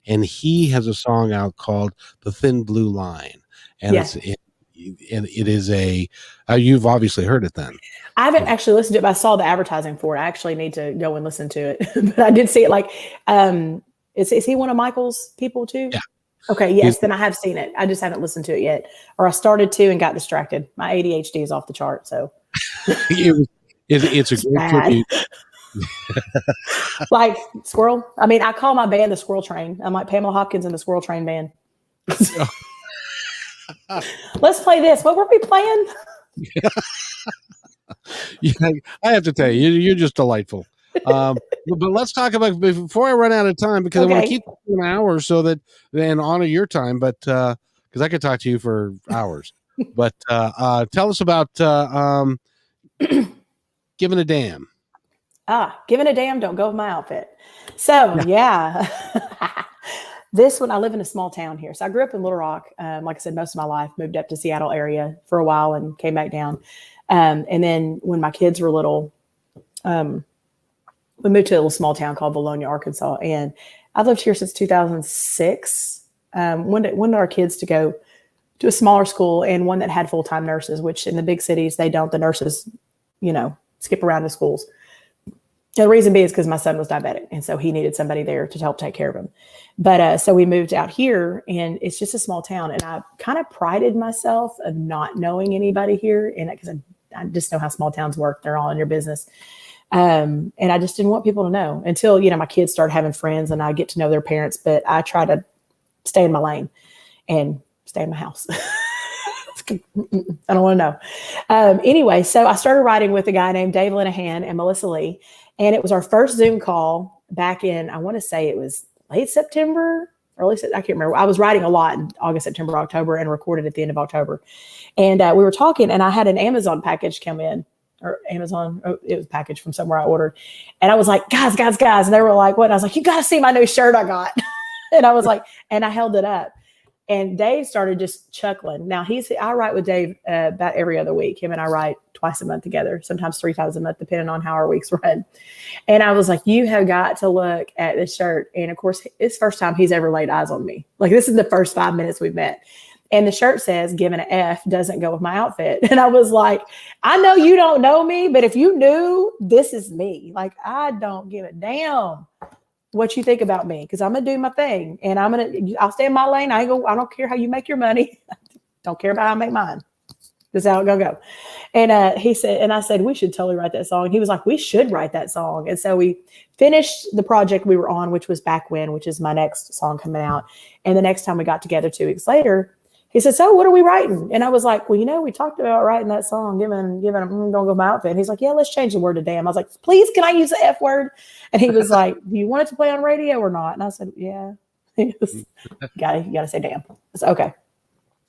and he has a song out called "The Thin Blue Line," and it is a. You've obviously heard it then. I haven't actually listened to it, but I saw the advertising for it. I actually need to go and listen to it, but I did see it. Like, is he one of Michael's people too? Yeah. Okay. Yes. Then I have seen it. I just haven't listened to it yet, or I started to and got distracted. My ADHD is off the chart. So it's a great tribute. Like squirrel. I mean, I call my band the Squirrel Train. I'm like Pamela Hopkins in the Squirrel Train band. Let's play this. What were we playing? Yeah, I have to tell you, you're just delightful. But let's talk about before I run out of time, because I want to keep an hour so that and honor your time. But because I could talk to you for hours. But tell us about giving a damn. Giving a damn. Don't go with my outfit. So yeah. This one, I live in a small town here. So I grew up in Little Rock. Like I said, most of my life, moved up to Seattle area for a while and came back down. And then when my kids were little, we moved to a little small town called Bologna, Arkansas. And I've lived here since 2006. When did our kids to go to a smaller school and one that had full-time nurses, which in the big cities, they don't. The nurses, skip around the schools. The reason being is because my son was diabetic. And so he needed somebody there to help take care of him. But so we moved out here, and it's just a small town. And I kind of prided myself of not knowing anybody here. And because I just know how small towns work. They're all in your business. And I just didn't want people to know until, my kids started having friends and I get to know their parents. But I try to stay in my lane and stay in my house. I don't want to know. Anyway, so I started writing with a guy named Dave Linehan and Melissa Lee. And it was our first Zoom call back in, I want to say it was late September, early September. I can't remember. I was writing a lot in August, September, October, and recorded at the end of October. And we were talking, and I had an Amazon package come in, or Amazon, it was a package from somewhere I ordered. And I was like, guys. And they were like, what? And I was like, you got to see my new shirt I got. And I was like, and I held it up. And Dave started just chuckling. Now I write with Dave about every other week. Him and I write twice a month together, sometimes 3 times a month, depending on how our weeks run. And I was like, you have got to look at this shirt. And of course, it's the first time he's ever laid eyes on me. Like, this is the first 5 minutes we've met. And the shirt says, given an F doesn't go with my outfit. And I was like, I know you don't know me, but if you knew, this is me. Like, I don't give a damn what you think about me, because I'm gonna do my thing and I'll stay in my lane. I don't care how you make your money. Don't care about how I make mine. This is how it's gonna go. And he said, and I said, we should totally write that song. He was like, we should write that song. And so we finished the project we were on, which was Back When, which is my next song coming out. And the next time we got together 2 weeks later, he said, so what are we writing? And I was like, well, we talked about writing that song, giving don't go my outfit. And he's like, yeah, let's change the word to damn. I was like, please, can I use the F word? And he was like, do you want it to play on radio or not? And I said, yeah. You gotta say damn. I said, okay.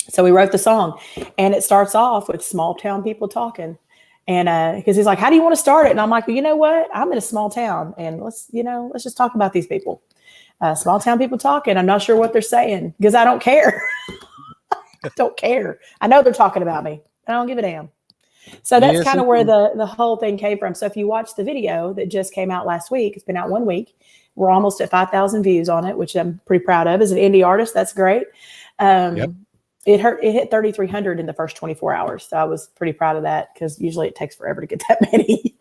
So we wrote the song, and it starts off with small town people talking. And because he's like, how do you want to start it? And I'm like, well, you know what? I'm in a small town, and let's just talk about these people. Small town people talking. I'm not sure what they're saying because I don't care. Don't care. I know they're talking about me. I don't give a damn. So that's kind of where the whole thing came from. So if you watch the video that just came out last week, it's been out 1 week. We're almost at 5,000 views on it, which I'm pretty proud of. As an indie artist, that's great. It hit 3,300 in the first 24 hours. So I was pretty proud of that, because usually it takes forever to get that many.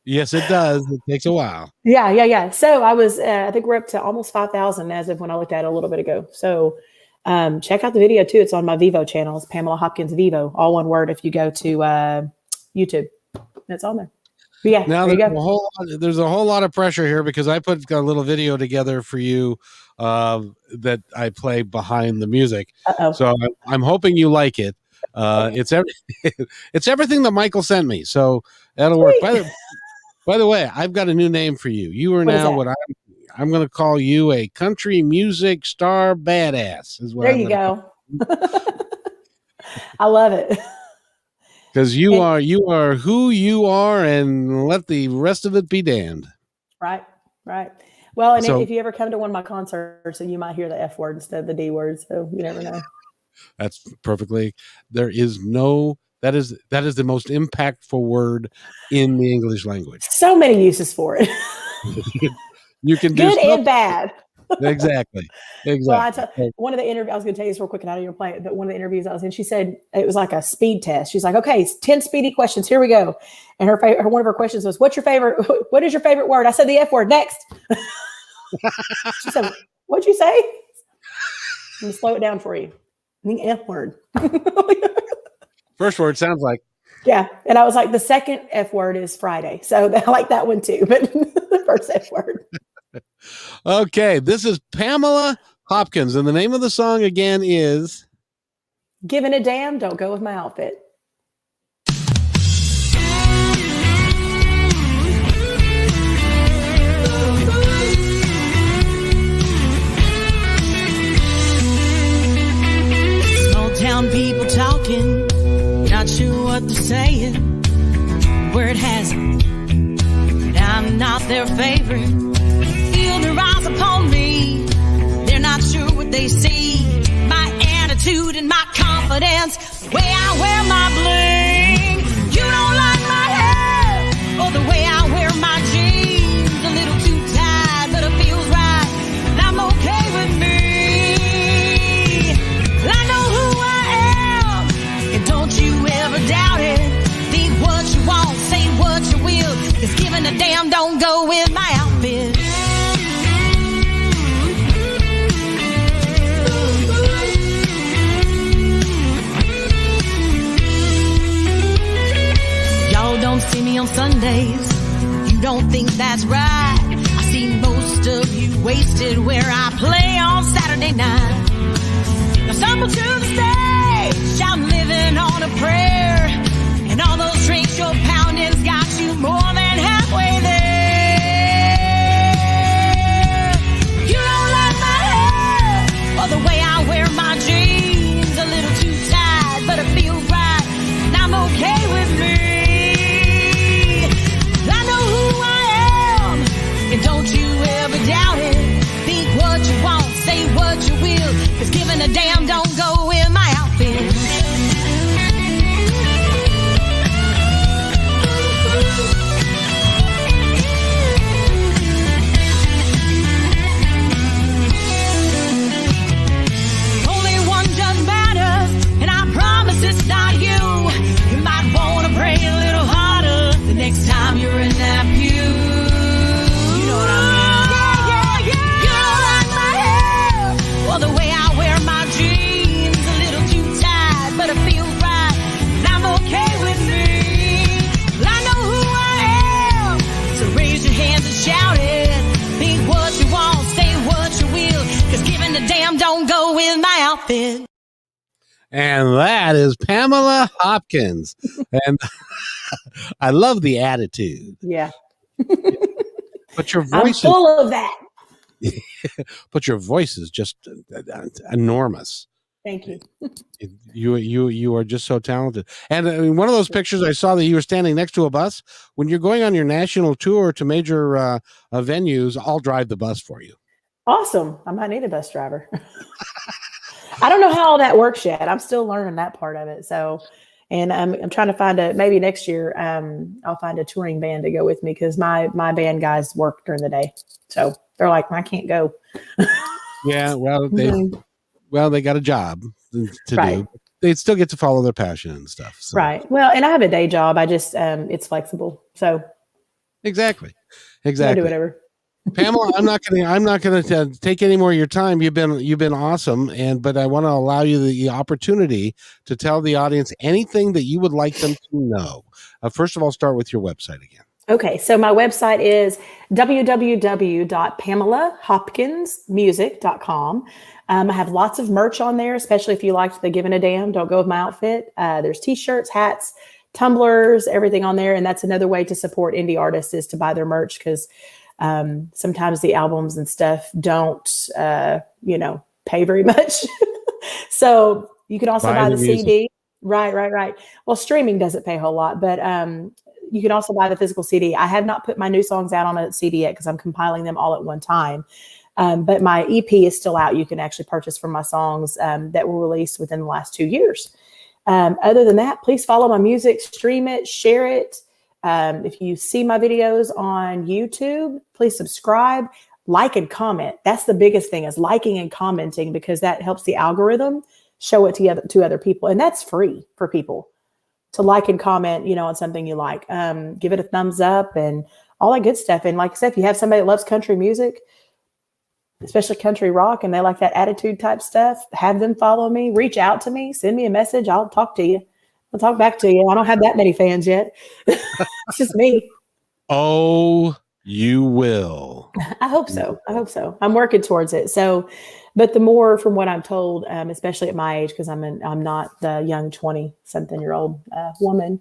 Yes, it does. It takes a while. Yeah. So I think we're up to almost 5,000 as of when I looked at it a little bit ago. So check out the video too. It's on my Vivo channel. It's Pamela Hopkins Vivo, all one word. If you go to YouTube, it's on there. But yeah, now there's a whole lot of pressure here, because I put a little video together for you that I play behind the music. Uh-oh. So I'm hoping you like it. It's everything that Michael sent me, so that'll work. By the way, I've got a new name for you. You are now what I'm going to call you, a country music star badass. Is what there you go. I love it. Because you are who you are, and let the rest of it be damned. Right. Well, and if you ever come to one of my concerts, you might hear the F word instead of the D word. So you never know. That's perfectly. That is the most impactful word in the English language. So many uses for it. You can do good and bad. Exactly. Well, one of the interviews, I was going to tell you this real quick, and I know you're playing it, but one of the interviews I was in, she said it was like a speed test. She's like, okay, 10 speedy questions. Here we go. And one of her questions was, what is your favorite word? I said the F word. Next. She said, what'd you say? I'm going to slow it down for you. The F word. First word sounds like. Yeah. And I was like, the second F word is Friday. So I like that one too. But the first F word. Okay. This is Pamela Hopkins. And the name of the song again is Giving a Damn, Don't Go With My Outfit. Small town people talking, not sure what they're saying. Word has it that I'm not their favorite. Feel their eyes upon me, they're not sure what they see. My attitude and my confidence, the way I wear my bling. You don't like my hair or the way I wear my jeans. A little too tight, but it feels right, and I'm okay with me. I know who I am, and don't you ever doubt it. Think what you want, say what you will, 'cause giving a damn don't go with my outfit. Y'all don't see me on Sundays, you don't think that's right. I see most of you wasted where I play on Saturday night. Now stumble to the stage, shouting living on a prayer, and all those drinks you're pounding's got you more than halfway there. You don't like my hair or the way I wear my jeans. A little too tight, but it feels right, and I'm okay with me. I know who I am, and don't you ever doubt it. Think what you want, say what you will, 'cause giving a damn don't go with my outfit. Only one judge matters, and I promise it's not you. You might want to pray a little harder the next time you're in that pew. You know what I mean? Yeah. You don't like my hair or the way I wear my jeans. A little too tight, but it feels right, and I'm okay with me. Well, I know who I am, so raise your hands and shout it. Think what you want, say what you will, 'cause giving a damn don't go with my outfit. And that is Pamela Hopkins. And I love the attitude. Yeah. But your I'm voice is, full of that. but your voice is just enormous. Thank you. You are just so talented. And in one of those pictures I saw that you were standing next to a bus. When you're going on your national tour to major venues, I'll drive the bus for you. Awesome. I might need a bus driver. I don't know how all that works yet. I'm still learning that part of it. So, and I'm trying to find maybe next year, I'll find a touring band to go with me, because my band guys work during the day. So they're like, I can't go. Yeah, well, they got a job to Right. do. They still get to follow their passion and stuff. So. Right. Well, and I have a day job. I just, it's flexible. So Exactly. I do whatever. Pamela, I'm not going to take any more of your time. You've been awesome, but I want to allow you the opportunity to tell the audience anything that you would like them to know. First of all, start with your website again. Okay, so my website is www.pamelahopkinsmusic.com. I have lots of merch on there, especially if you liked the Giving a Damn, Don't Go With My Outfit. There's t-shirts, hats, tumblers, everything on there. And that's another way to support indie artists, is to buy their merch, because sometimes the albums and stuff don't, pay very much. So you can also buy the CD. Right. Well, streaming doesn't pay a whole lot, but you can also buy the physical CD. I have not put my new songs out on a CD yet, because I'm compiling them all at one time. But my EP is still out. You can actually purchase from my songs that were released within the last 2 years. Other than that, please follow my music, stream it, share it. If you see my videos on YouTube, please subscribe, like, and comment. That's the biggest thing, is liking and commenting, because that helps the algorithm show it to other people. And that's free for people to like and comment, on something you like. Give it a thumbs up and all that good stuff. And like I said, if you have somebody that loves country music, especially country rock, and they like that attitude type stuff, have them follow me, reach out to me, send me a message. I'll talk to you. I'll talk back to you. I don't have that many fans yet. It's just me. Oh, you will. I hope so. I'm working towards it. So, but the more from what I'm told, especially at my age, because I'm not the young 20-something-year-old woman,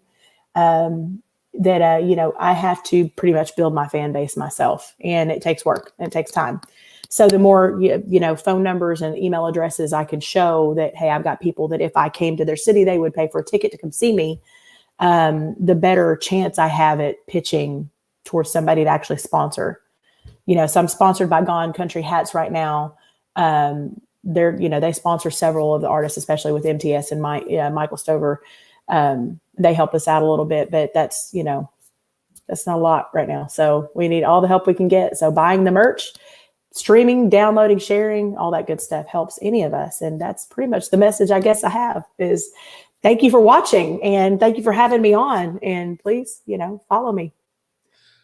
that I have to pretty much build my fan base myself, and it takes work and it takes time. So the more phone numbers and email addresses I can show that, hey, I've got people that if I came to their city, they would pay for a ticket to come see me, the better chance I have at pitching towards somebody to actually sponsor. So I'm sponsored by Gone Country Hats right now. They sponsor several of the artists, especially with MTS and Michael Stover. They help us out a little bit, but that's not a lot right now. So we need all the help we can get. So buying the merch, streaming, downloading, sharing, all that good stuff helps any of us. And that's pretty much the message I guess I have is thank you for watching and thank you for having me on. And please, follow me.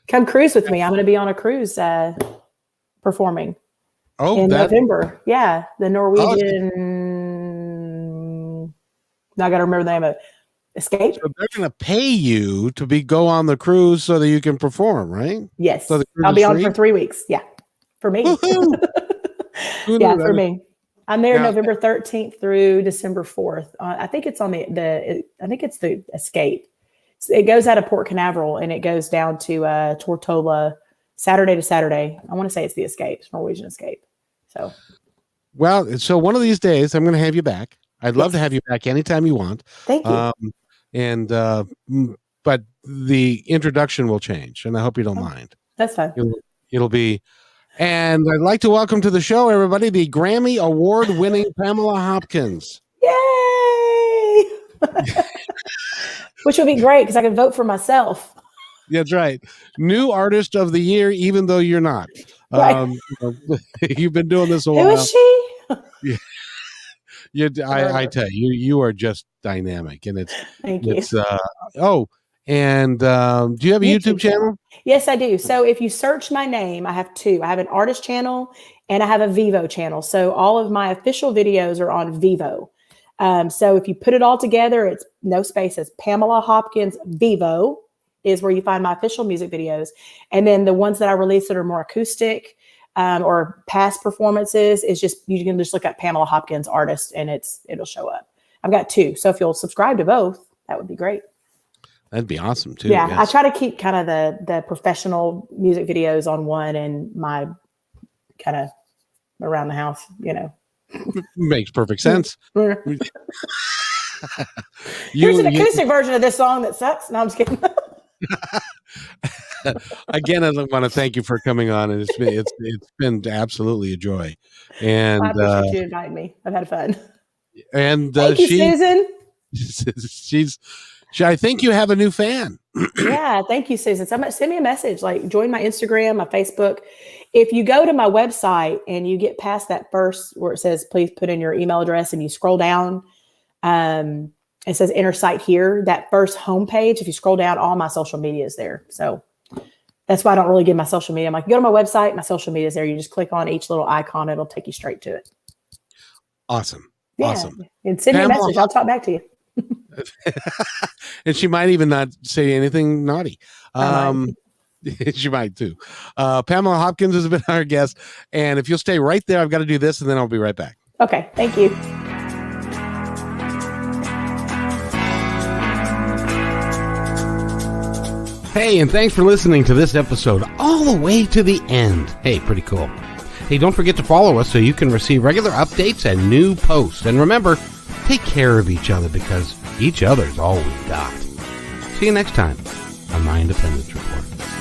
Come cruise with me. I'm going to be on a cruise performing in November. Yeah. The Norwegian, I got to remember the name of it. Escape. So they're going to pay you to go on the cruise so that you can perform, right? Yes. So I'll be on for 3 weeks. Yeah. For me. Yeah, for me. I'm there November 13th through December 4th. I think it's on the Escape. It goes out of Port Canaveral and it goes down to Tortola Saturday to Saturday. I want to say it's the Escape, it's Norwegian Escape. So one of these days I'm going to have you back. I'd love to have you back anytime you want. Thank you. But the introduction will change, and I hope you don't mind. That's fine. It'll be, and I'd like to welcome to the show, everybody, the Grammy Award-winning Pamela Hopkins. Yay! Which would be great because I can vote for myself. That's right. New Artist of the Year, even though you're not. Right. You've been doing this a while. Who is she? Yeah. I tell you, you are just dynamic, and Thank you. Do you have a YouTube channel? Yes, I do. So if you search my name, I have two. I have an artist channel and I have a Vivo channel. So all of my official videos are on Vivo. So if you put it all together, it's no spaces. Pamela Hopkins Vivo is where you find my official music videos. And then the ones that I release that are more acoustic or past performances is you can just look up Pamela Hopkins artist and it'll show up. I've got two. So if you'll subscribe to both, that would be great. That'd be awesome too. Yeah. Yes. I try to keep kind of the professional music videos on one and my kind of around the house, Makes perfect sense. Here's an acoustic version of this song that sucks. No, I'm just kidding. Again, I want to thank you for coming on, and it's been absolutely a joy. And I appreciate you inviting me. I've had fun. And thank you, Susan. I think you have a new fan. Yeah, thank you, Susan. Send me a message. Join my Instagram, my Facebook. If you go to my website and you get past that first where it says, please put in your email address, and you scroll down, it says enter site here. That first homepage, if you scroll down, all my social media is there. So that's why I don't really give my social media. I'm like, go to my website, my social media is there. You just click on each little icon. It'll take you straight to it. Awesome. Yeah. Awesome. And send me a message. I'll talk back to you. And she might even not say anything naughty. She might too. Pamela Hopkins has been our guest. And if you'll stay right there, I've got to do this and then I'll be right back. Okay. Thank you. Hey, and thanks for listening to this episode all the way to the end. Hey, pretty cool. Hey, don't forget to follow us so you can receive regular updates and new posts. And remember, take care of each other because each other's all we've got. See you next time on My Independence Report.